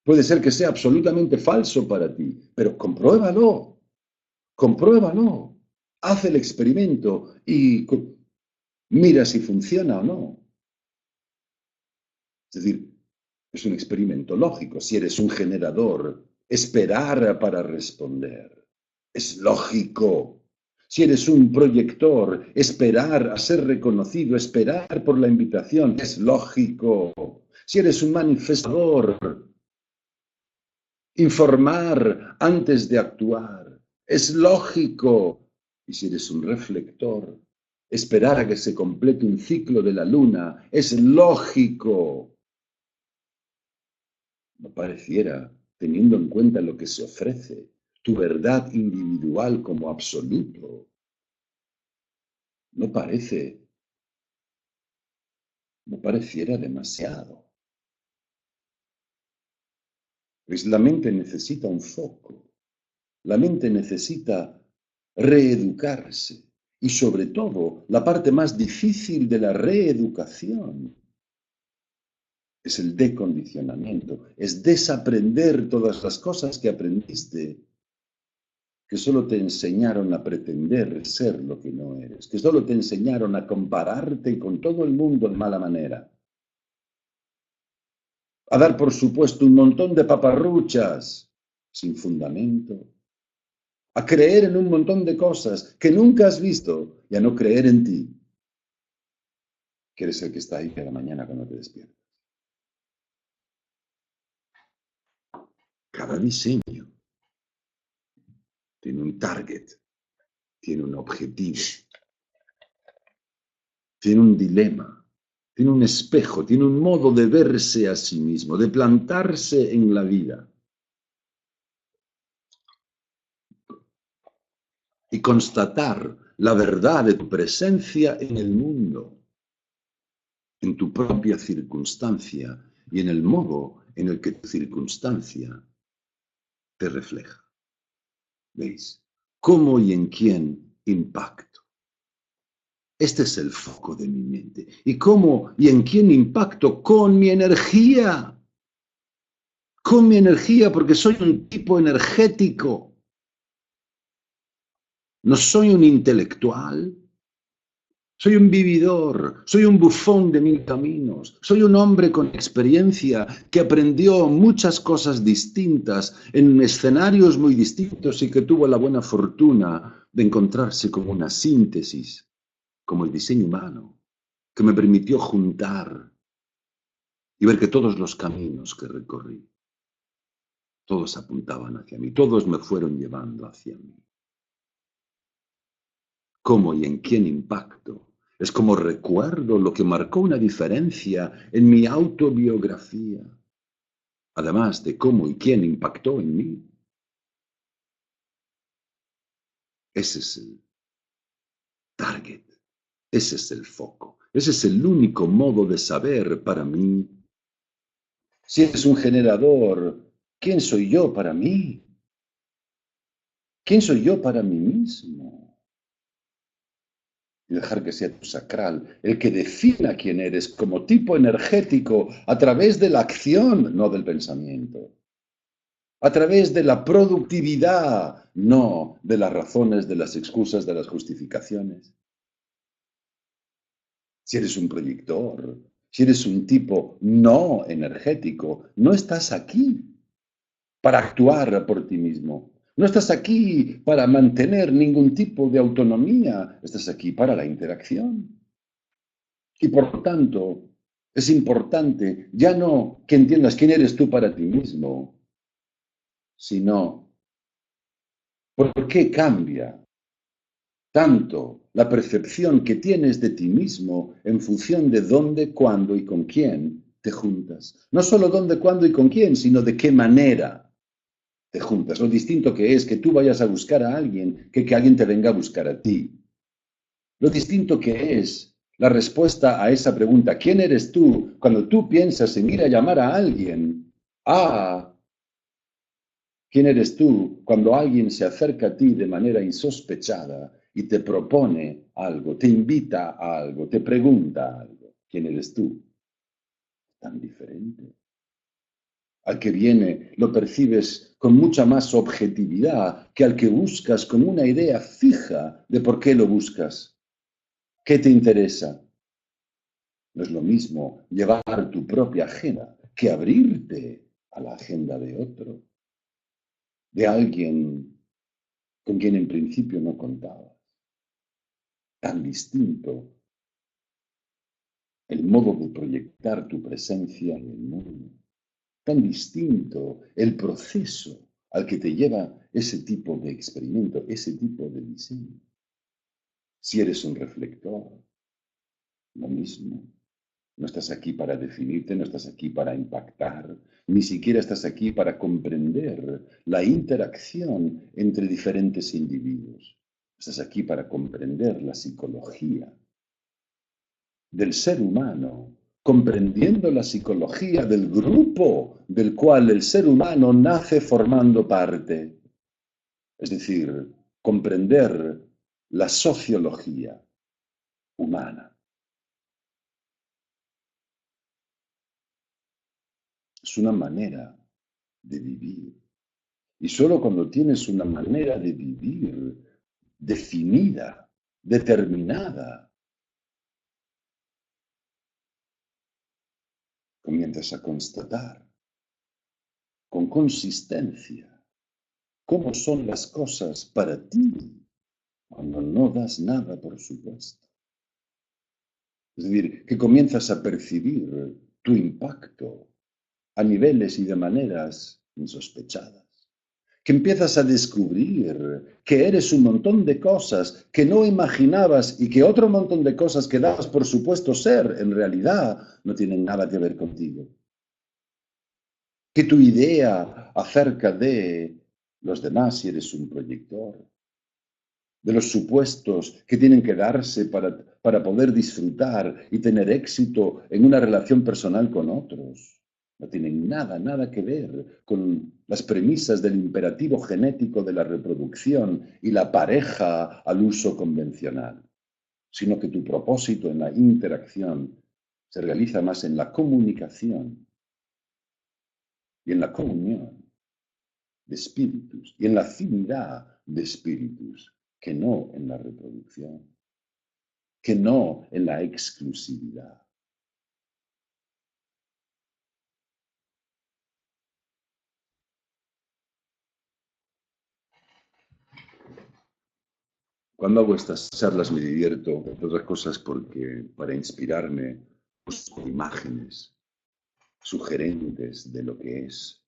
Puede ser que sea absolutamente falso para ti, pero compruébalo, compruébalo. Haz el experimento y mira si funciona o no. Es decir, es un experimento lógico. Si eres un generador, esperar para responder. Es lógico. Si eres un proyector, esperar a ser reconocido, esperar por la invitación, es lógico. Si eres un manifestador, informar antes de actuar, es lógico. Y si eres un reflector, esperar a que se complete un ciclo de la luna, es lógico. No pareciera, teniendo en cuenta lo que se ofrece, tu verdad individual como absoluto. No parece, no pareciera demasiado. Pues la mente necesita un foco, la mente necesita reeducarse y sobre todo la parte más difícil de la reeducación es el decondicionamiento, es desaprender todas las cosas que aprendiste que solo te enseñaron a pretender ser lo que no eres, que solo te enseñaron a compararte con todo el mundo de mala manera, a dar por supuesto un montón de paparruchas sin fundamento, a creer en un montón de cosas que nunca has visto y a no creer en ti, que eres el que está ahí cada mañana cuando te despiertas. Cada diseño tiene un target, tiene un objetivo, tiene un dilema. tiene un espejo, tiene un modo de verse a sí mismo, de plantarse en la vida y constatar la verdad de tu presencia en el mundo, en tu propia circunstancia y en el modo en el que tu circunstancia te refleja. ¿Veis? ¿Cómo y en quién impacto? Este es el foco de mi mente. ¿Y cómo y en quién impacto? Con mi energía. Con mi energía, porque soy un tipo energético. No soy un intelectual. Soy un vividor, soy un bufón de mil caminos, soy un hombre con experiencia que aprendió muchas cosas distintas en escenarios muy distintos y que tuvo la buena fortuna de encontrarse como una síntesis, como el diseño humano, que me permitió juntar y ver que todos los caminos que recorrí, todos apuntaban hacia mí, todos me fueron llevando hacia mí. ¿Cómo y en quién impacto? Es como recuerdo lo que marcó una diferencia en mi autobiografía, además de cómo y quién impactó en mí. Ese es el target, ese es el foco, ese es el único modo de saber para mí. Si eres un generador, ¿quién soy yo para mí? ¿Quién soy yo para mí mismo? Y dejar que sea tu sacral el que defina quién eres como tipo energético a través de la acción, no del pensamiento. A través de la productividad, no de las razones, de las excusas, de las justificaciones. Si eres un proyector, si eres un tipo no energético, no estás aquí para actuar por ti mismo. No estás aquí para mantener ningún tipo de autonomía, estás aquí para la interacción. Y por lo tanto, es importante ya no que entiendas quién eres tú para ti mismo, sino por qué cambia tanto la percepción que tienes de ti mismo en función de dónde, cuándo y con quién te juntas. No solo dónde, cuándo y con quién, sino de qué manera te juntas. Lo distinto que es que tú vayas a buscar a alguien que alguien te venga a buscar a ti. Lo distinto que es la respuesta a esa pregunta, ¿quién eres tú? Cuando tú piensas en ir a llamar a alguien, ¿quién eres tú cuando alguien se acerca a ti de manera insospechada y te propone algo, te invita a algo, te pregunta algo? ¿Quién eres tú? Tan diferente. Al que viene lo percibes con mucha más objetividad que al que buscas con una idea fija de por qué lo buscas. ¿Qué te interesa? No es lo mismo llevar tu propia agenda que abrirte a la agenda de otro, de alguien con quien en principio no contabas. Tan distinto el modo de proyectar tu presencia en el mundo, tan distinto el proceso al que te lleva ese tipo de experimento, ese tipo de diseño. Si eres un reflector, lo mismo. No estás aquí para definirte, no estás aquí para impactar, ni siquiera estás aquí para comprender la interacción entre diferentes individuos. Estás aquí para comprender la psicología del ser humano, comprendiendo la psicología del grupo del cual el ser humano nace formando parte. Es decir, comprender la sociología humana. Es una manera de vivir. Y solo cuando tienes una manera de vivir definida, determinada, comienzas a constatar con consistencia cómo son las cosas para ti cuando no das nada por supuesto. Es decir, que comienzas a percibir tu impacto a niveles y de maneras insospechadas. que empiezas a descubrir que eres un montón de cosas que no imaginabas y que otro montón de cosas que dabas por supuesto ser, en realidad no tienen nada que ver contigo. Que tu idea acerca de los demás, si eres un proyector, de los supuestos que tienen que darse para poder disfrutar y tener éxito en una relación personal con otros. No tienen nada que ver con las premisas del imperativo genético de la reproducción y la pareja al uso convencional, sino que tu propósito en la interacción se realiza más en la comunicación y en la comunión de espíritus y en la afinidad de espíritus, que no en la reproducción, que no en la exclusividad. Cuando hago estas charlas me divierto, entre otras cosas, porque para inspirarme busco imágenes sugerentes de lo que es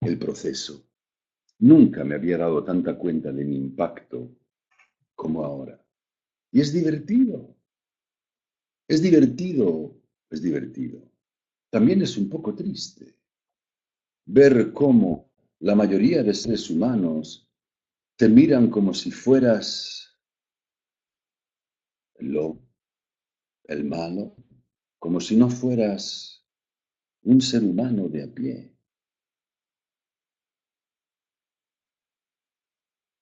el proceso. Nunca me había dado tanta cuenta de mi impacto como ahora. Y es divertido, es divertido, es divertido. También es un poco triste ver cómo la mayoría de seres humanos te miran como si fueras el lobo, el malo, como si no fueras un ser humano de a pie.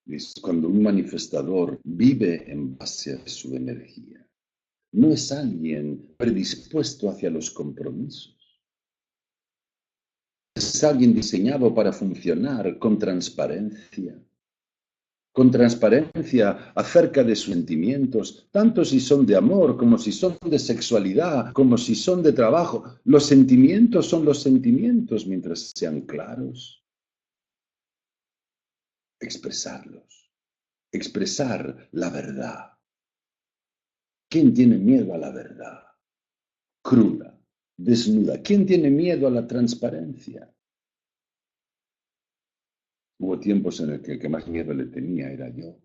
Es cuando un manifestador vive en base a su energía. No es alguien predispuesto hacia los compromisos. Es alguien diseñado para funcionar con transparencia acerca de sus sentimientos, tanto si son de amor, como si son de sexualidad, como si son de trabajo. Los sentimientos son los sentimientos mientras sean claros. Expresarlos, expresar la verdad. ¿Quién tiene miedo a la verdad? Cruda, desnuda. ¿Quién tiene miedo a la transparencia? Hubo tiempos en el que el que más miedo le tenía era yo.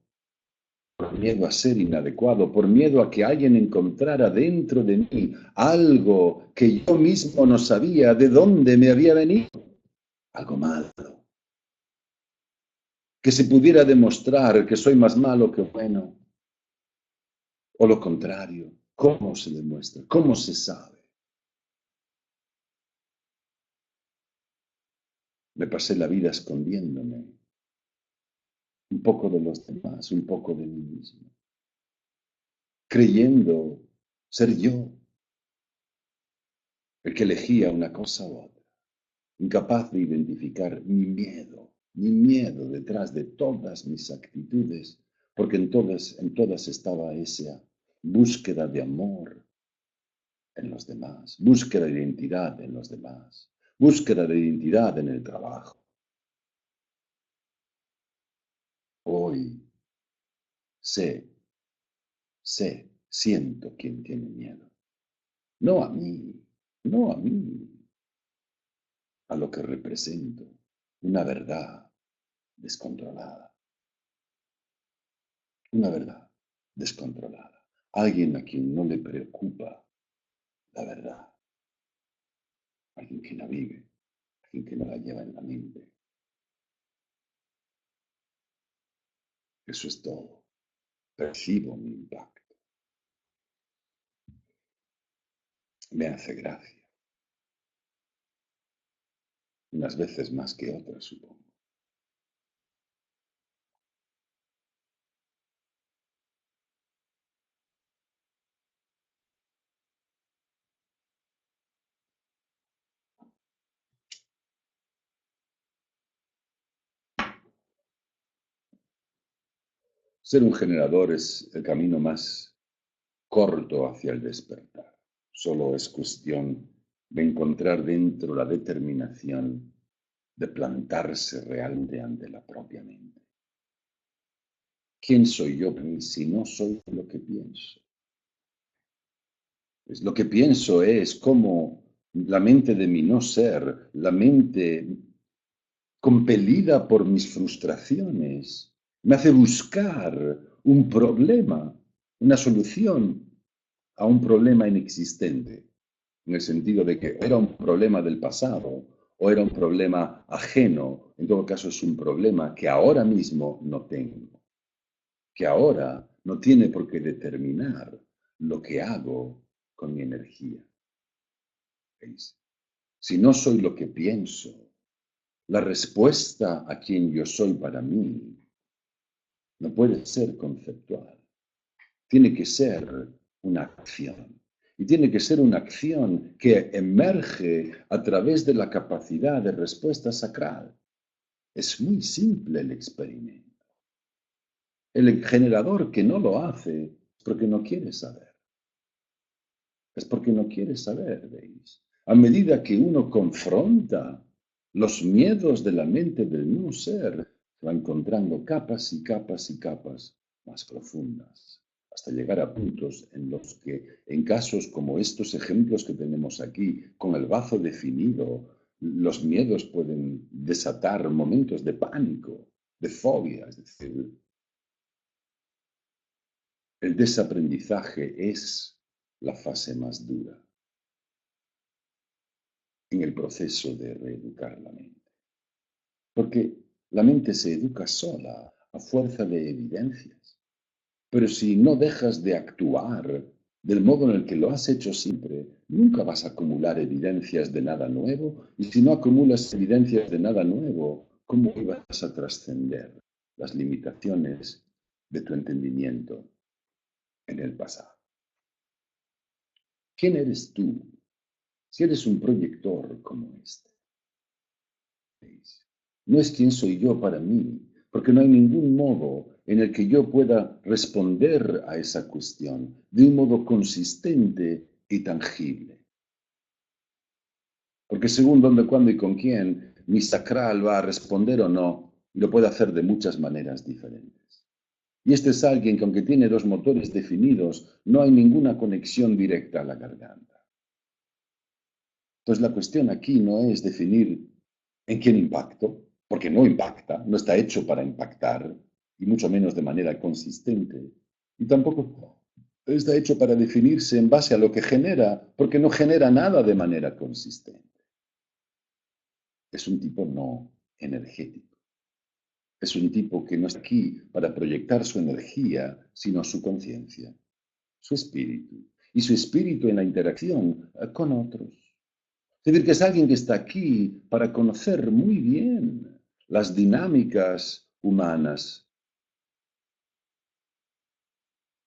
Por miedo a ser inadecuado, por miedo a que alguien encontrara dentro de mí algo que yo mismo no sabía de dónde me había venido, algo malo, que se pudiera demostrar que soy más malo que bueno, o lo contrario. ¿Cómo se demuestra? ¿Cómo se sabe? Me pasé la vida escondiéndome un poco de los demás, un poco de mí mismo, creyendo ser yo el que elegía una cosa u otra, incapaz de identificar mi miedo detrás de todas mis actitudes, porque en todas estaba esa búsqueda de amor en los demás, búsqueda de identidad en los demás, búsqueda de identidad en el trabajo. Hoy sé, siento quién tiene miedo. No a mí, no a mí, a lo que represento, una verdad descontrolada, una verdad descontrolada. Alguien a quien no le preocupa la verdad, alguien que la vive, alguien que no la lleva en la mente. Eso es todo. Percibo mi impacto. Me hace gracia. Unas veces más que otras, supongo. Ser un generador es el camino más corto hacia el despertar. Solo es cuestión de encontrar dentro la determinación de plantarse realmente ante la propia mente. ¿Quién soy yo si no soy lo que pienso? Pues lo que pienso es cómo la mente de mi no ser, la mente compelida por mis frustraciones, me hace buscar un problema, una solución a un problema inexistente, en el sentido de que era un problema del pasado o era un problema ajeno, en todo caso es un problema que ahora mismo no tengo, que ahora no tiene por qué determinar lo que hago con mi energía. ¿Veis? Si no soy lo que pienso, la respuesta a quien yo soy para mí no puede ser conceptual. Tiene que ser una acción. Y tiene que ser una acción que emerge a través de la capacidad de respuesta sacral. Es muy simple el experimento. El generador que no lo hace es porque no quiere saber. Es porque no quiere saber, ¿veis? A medida que uno confronta los miedos de la mente del no ser, se va encontrando capas y capas y capas más profundas, hasta llegar a puntos en los que, en casos como estos ejemplos que tenemos aquí, con el bazo definido, los miedos pueden desatar momentos de pánico, de fobia, es decir, el desaprendizaje es la fase más dura en el proceso de reeducar la mente. Porque la mente se educa sola, a fuerza de evidencias. Pero si no dejas de actuar del modo en el que lo has hecho siempre, nunca vas a acumular evidencias de nada nuevo. Y si no acumulas evidencias de nada nuevo, ¿cómo vas a trascender las limitaciones de tu entendimiento en el pasado? ¿Quién eres tú si eres un proyector como este? No es quién soy yo para mí, porque no hay ningún modo en el que yo pueda responder a esa cuestión de un modo consistente y tangible. Porque según dónde, cuándo y con quién, mi sacral va a responder o no, lo puede hacer de muchas maneras diferentes. Y este es alguien que, aunque tiene dos motores definidos, no hay ninguna conexión directa a la garganta. Entonces la cuestión aquí no es definir en quién impacto, porque no impacta, no está hecho para impactar, y mucho menos de manera consistente. Y tampoco está hecho para definirse en base a lo que genera, porque no genera nada de manera consistente. Es un tipo no energético. Es un tipo que no está aquí para proyectar su energía, sino su conciencia, su espíritu, y su espíritu en la interacción con otros. Es decir, que es alguien que está aquí para conocer muy bien las dinámicas humanas.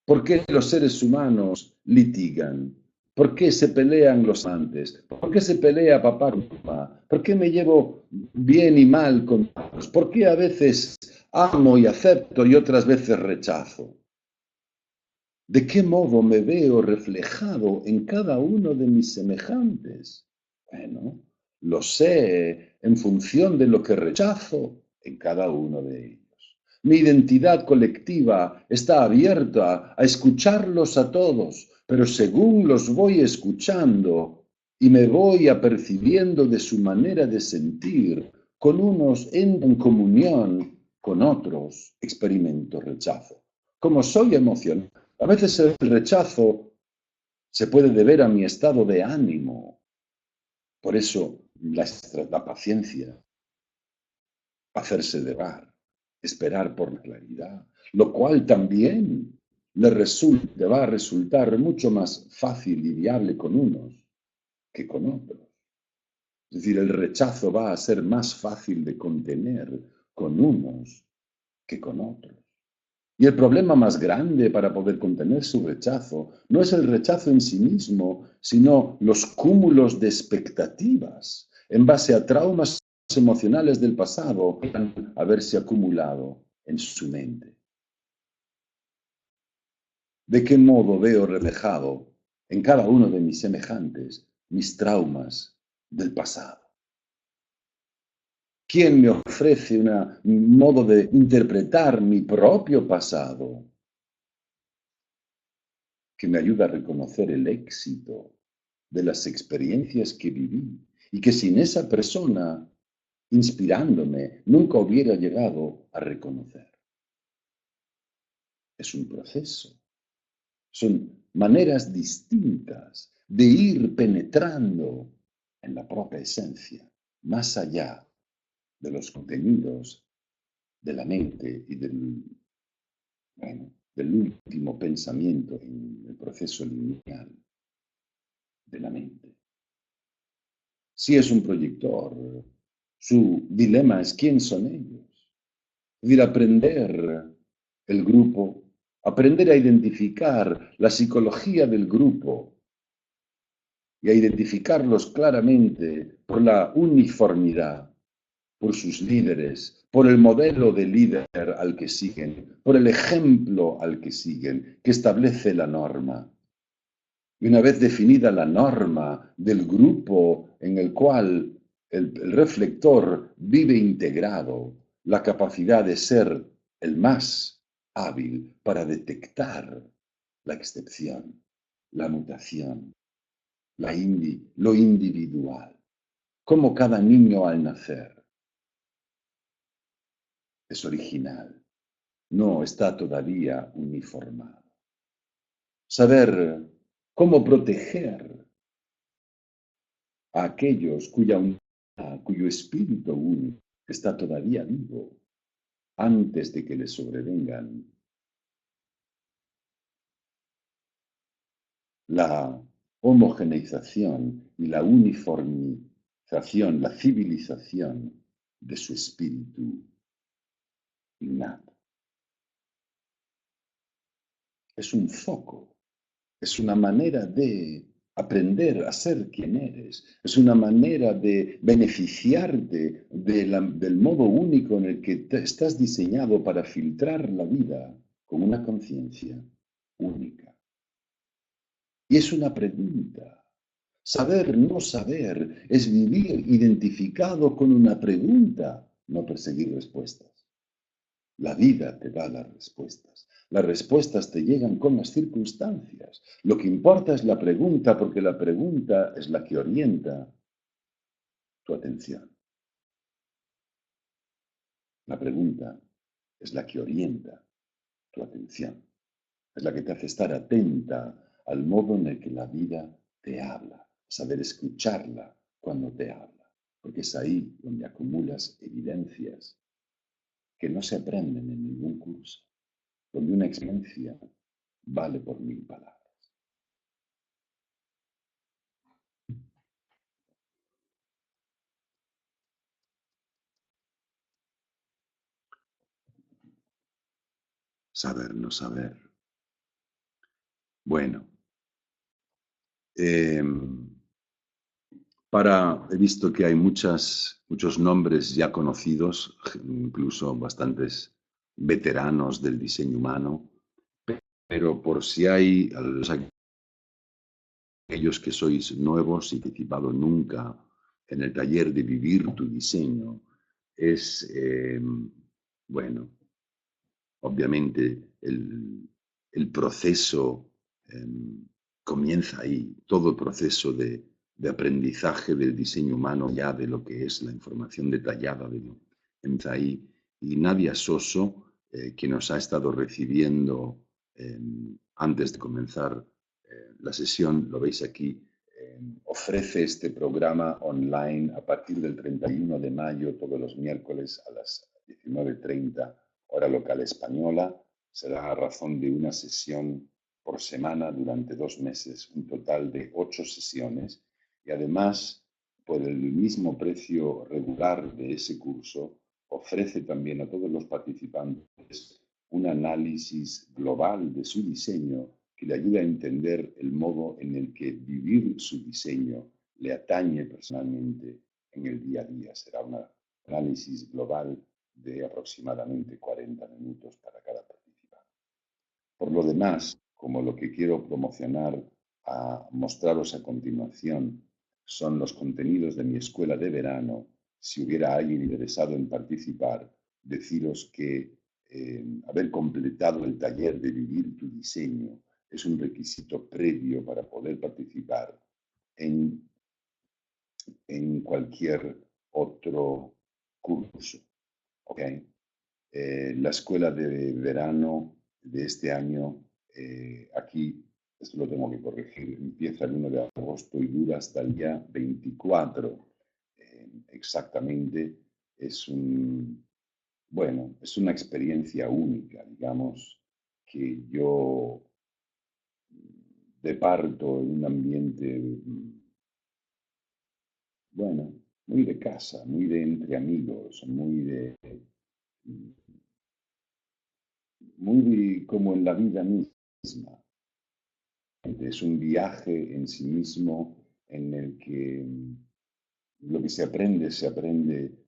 ¿Por qué los seres humanos litigan? ¿Por qué se pelean los amantes? ¿Por qué se pelea papá con mamá? ¿Por qué me llevo bien y mal con otros? ¿Por qué a veces amo y acepto y otras veces rechazo? ¿De qué modo me veo reflejado en cada uno de mis semejantes? Bueno, lo sé en función de lo que rechazo en cada uno de ellos. Mi identidad colectiva está abierta a escucharlos a todos, pero según los voy escuchando y me voy apercibiendo de su manera de sentir, con unos en comunión, con otros experimento rechazo. Como soy emocional, a veces el rechazo se puede deber a mi estado de ánimo. Por eso la paciencia, hacerse debar, esperar por la claridad, lo cual también le va a resultar mucho más fácil y viable con unos que con otros. Es decir, el rechazo va a ser más fácil de contener con unos que con otros. Y el problema más grande para poder contener su rechazo no es el rechazo en sí mismo, sino los cúmulos de expectativas en base a traumas emocionales del pasado que han haberse acumulado en su mente. ¿De qué modo veo reflejado en cada uno de mis semejantes mis traumas del pasado? ¿Quién me ofrece un modo de interpretar mi propio pasado que me ayuda a reconocer el éxito de las experiencias que viví y que sin esa persona inspirándome, nunca hubiera llegado a reconocer. Es un proceso, son maneras distintas de ir penetrando en la propia esencia, más allá de los contenidos de la mente y del último pensamiento en el proceso lineal de la mente. Si es un proyector, su dilema es quién son ellos. Es decir, aprender el grupo, aprender a identificar la psicología del grupo y a identificarlos claramente por la uniformidad, por sus líderes, por el modelo de líder al que siguen, por el ejemplo al que siguen, que establece la norma. Y una vez definida la norma del grupo en el cual el reflector vive integrado, la capacidad de ser el más hábil para detectar la excepción, la mutación, lo individual, como cada niño al nacer es original, no está todavía uniformado. Saber cómo proteger a aquellos cuyo espíritu único está todavía vivo antes de que les sobrevengan la homogeneización y la uniformización, la civilización de su espíritu innato. Es un foco, es una manera de aprender a ser quien eres, es una manera de beneficiarte del modo único en el que estás diseñado para filtrar la vida con una conciencia única. Y es una pregunta. Saber no saber es vivir identificado con una pregunta, no perseguir respuestas. La vida te da las respuestas. Las respuestas te llegan con las circunstancias. Lo que importa es la pregunta, porque la pregunta es la que orienta tu atención. La pregunta es la que orienta tu atención. Es la que te hace estar atenta al modo en el que la vida te habla, saber escucharla cuando te habla, porque es ahí donde acumulas evidencias que no se aprenden en ningún curso, donde una experiencia vale por 1000 palabras. Saber, no saber. Bueno, eh, he visto que hay muchos nombres ya conocidos, incluso bastantes veteranos del diseño humano, pero por si hay aquellos que sois nuevos y participado nunca en el taller de vivir tu diseño, es, bueno, obviamente el proceso comienza ahí, todo el proceso de aprendizaje del diseño humano, ya de lo que es la información detallada, comienza ahí. Y Nadia Soso, que nos ha estado recibiendo antes de comenzar la sesión, lo veis aquí, ofrece este programa online a partir del 31 de mayo, todos los miércoles a las 19:30 hora local española. Será a razón de una sesión por semana durante 2 meses, un total de 8 sesiones. Y además, por el mismo precio regular de ese curso, ofrece también a todos los participantes un análisis global de su diseño que le ayuda a entender el modo en el que vivir su diseño le atañe personalmente en el día a día. Será un análisis global de aproximadamente 40 minutos para cada participante. Por lo demás, como lo que quiero promocionar, a mostraros a continuación, son los contenidos de mi escuela de verano, si hubiera alguien interesado en participar, deciros que haber completado el taller de vivir tu diseño es un requisito previo para poder participar en cualquier otro curso, ¿ok? La escuela de verano de este año, aquí, esto lo tengo que corregir, empieza el 1 de agosto y dura hasta el día 24, exactamente. Es bueno, es una experiencia única, digamos, que yo departo en un ambiente, bueno, muy de casa, muy de entre amigos, muy como en la vida misma. Es un viaje en sí mismo en el que lo que se aprende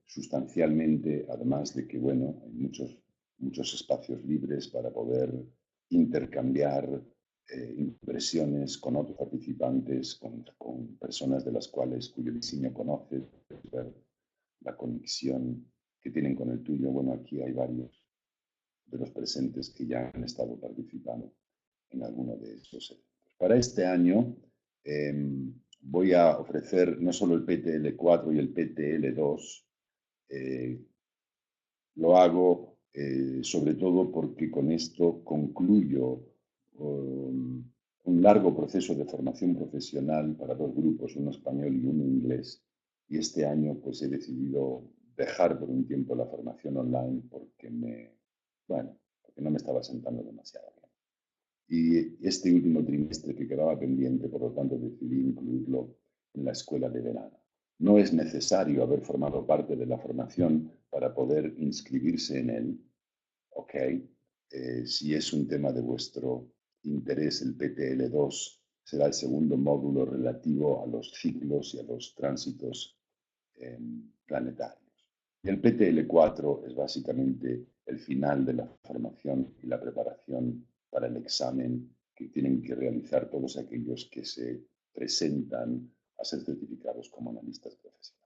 sustancialmente, además de que, bueno, hay muchos espacios libres para poder intercambiar impresiones con otros participantes, con personas de las cuales cuyo diseño conoces, ver la conexión que tienen con el tuyo. Bueno, aquí hay varios de los presentes que ya han estado participando en alguno de esos eventos. Para este año voy a ofrecer no solo el PTL4 y el PTL2, lo hago sobre todo porque con esto concluyo un largo proceso de formación profesional para dos grupos, uno español y uno inglés. Y este año pues he decidido dejar por un tiempo la formación online porque porque no me estaba sentando demasiado bien. Y este último trimestre que quedaba pendiente, por lo tanto, decidí incluirlo en la escuela de verano. No es necesario haber formado parte de la formación para poder inscribirse en él, ¿ok? Si es un tema de vuestro interés, el PTL2 será el segundo módulo relativo a los ciclos y a los tránsitos planetarios. Y el PTL4 es básicamente el final de la formación y la preparación para el examen que tienen que realizar todos aquellos que se presentan a ser certificados como analistas profesionales.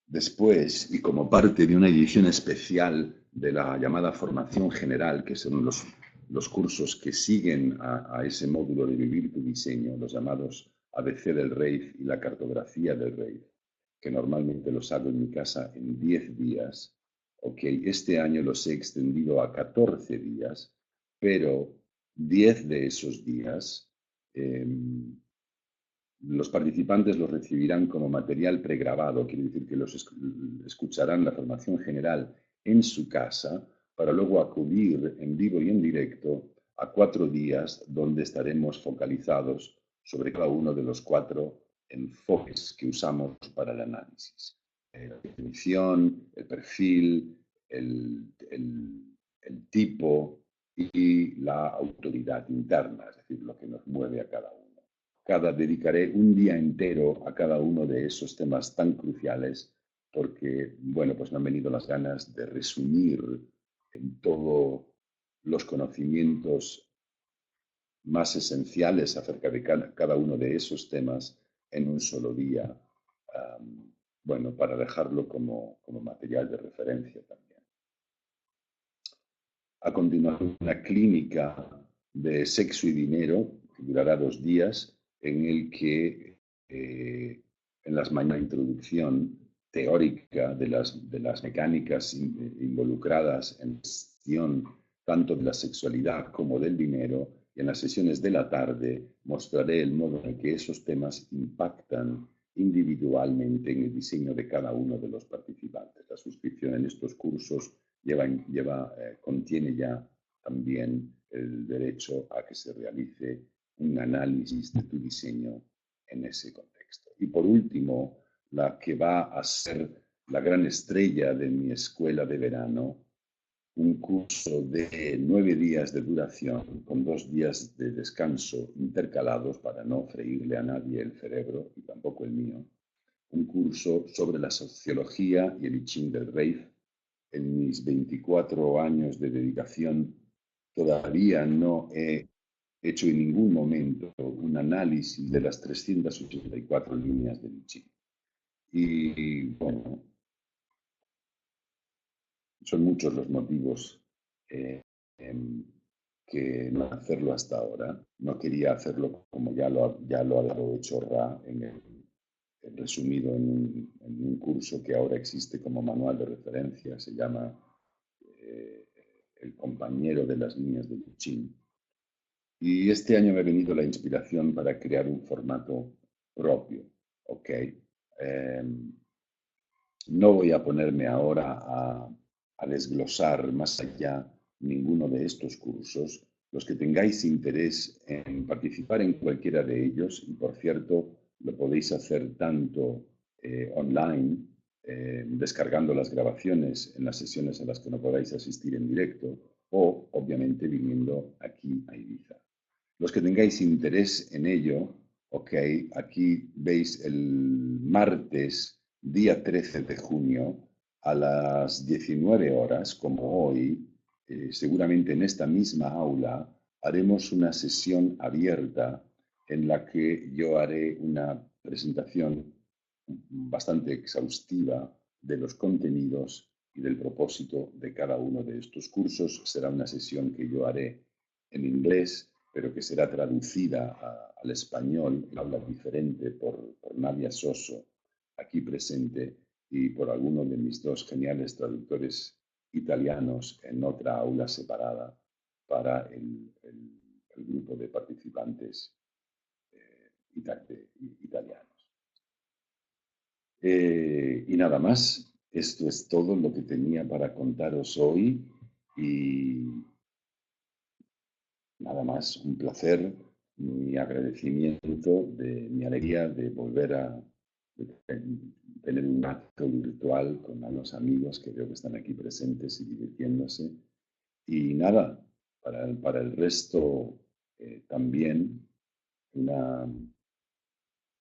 Después, y como parte de una edición especial de la llamada formación general, que son los cursos que siguen a ese módulo de vivir tu diseño, los llamados ABC del RAID y la cartografía del RAID, que normalmente los hago en mi casa en 10 días. Okay, este año los he extendido a 14 días, pero 10 de esos días los participantes los recibirán como material pregrabado, quiere decir que los escucharán la formación general en su casa para luego acudir en vivo y en directo a 4 días donde estaremos focalizados sobre cada uno de los 4 enfoques que usamos para el análisis. La definición, el perfil, el tipo y la autoridad interna, es decir, lo que nos mueve a cada uno. Dedicaré un día entero a cada uno de esos temas tan cruciales porque, bueno, pues me han venido las ganas de resumir en todos los conocimientos más esenciales acerca de cada uno de esos temas en un solo día, bueno, para dejarlo como material de referencia también. A continuación, una clínica de sexo y dinero que durará 2 días en el que en las mañanas de introducción teórica de las mecánicas involucradas en la gestión tanto de la sexualidad como del dinero, y en las sesiones de la tarde mostraré el modo en que esos temas impactan individualmente en el diseño de cada uno de los participantes. La suscripción en estos cursos contiene ya también el derecho a que se realice un análisis de tu diseño en ese contexto. Y por último, la que va a ser la gran estrella de mi escuela de verano, un curso de 9 días de duración con 2 días de descanso intercalados para no freírle a nadie el cerebro y tampoco el mío. Un curso sobre la sociología y el I Ching del rave. En mis 24 años de dedicación todavía no he hecho en ningún momento un análisis de las 384 líneas del I Ching. Y bueno, son muchos los motivos que no hacerlo hasta ahora. No quería hacerlo como ya lo ha hecho Ra resumido en un curso que ahora existe como manual de referencia, se llama El compañero de las líneas de Yuchín. Y este año me ha venido la inspiración para crear un formato propio, ¿ok? No voy a ponerme ahora a desglosar más allá ninguno de estos cursos. Los que tengáis interés en participar en cualquiera de ellos, y por cierto, lo podéis hacer tanto online, descargando las grabaciones en las sesiones a las que no podáis asistir en directo, o obviamente viniendo aquí a Ibiza. Los que tengáis interés en ello, ok, aquí veis el martes, día 13 de junio, a las 19 horas, como hoy, seguramente en esta misma aula, haremos una sesión abierta en la que yo haré una presentación bastante exhaustiva de los contenidos y del propósito de cada uno de estos cursos. Será una sesión que yo haré en inglés, pero que será traducida al español, habla diferente por Nadia Soso, aquí presente, y por alguno de mis dos geniales traductores italianos en otra aula separada para el grupo de participantes italianos. Y nada más, esto es todo lo que tenía para contaros hoy y nada más, un placer, mi agradecimiento, mi alegría de volver a tener un acto virtual con los amigos que veo que están aquí presentes y divirtiéndose. Y nada, para el resto también una,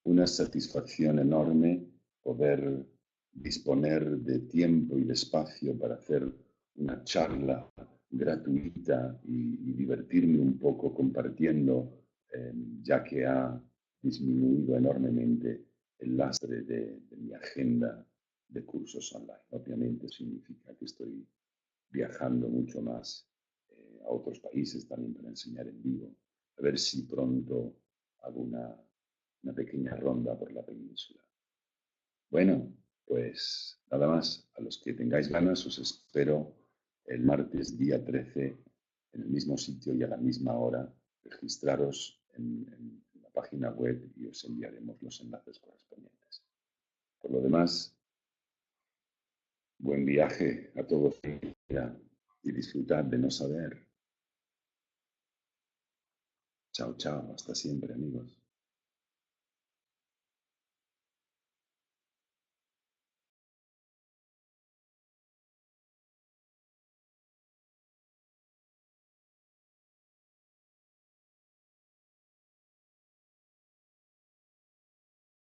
una satisfacción enorme poder disponer de tiempo y de espacio para hacer una charla gratuita y divertirme un poco compartiendo, ya que ha disminuido enormemente el lastre de mi agenda de cursos online. Obviamente significa que estoy viajando mucho más a otros países también para enseñar en vivo. A ver si pronto hago una pequeña ronda por la península. Bueno, pues nada más. A los que tengáis ganas os espero el martes día 13 en el mismo sitio y a la misma hora. Registraros en la página web y os enviaremos los enlaces correspondientes. Por lo demás, buen viaje a todos y disfrutad de no saber. Chao, chao. Hasta siempre, amigos.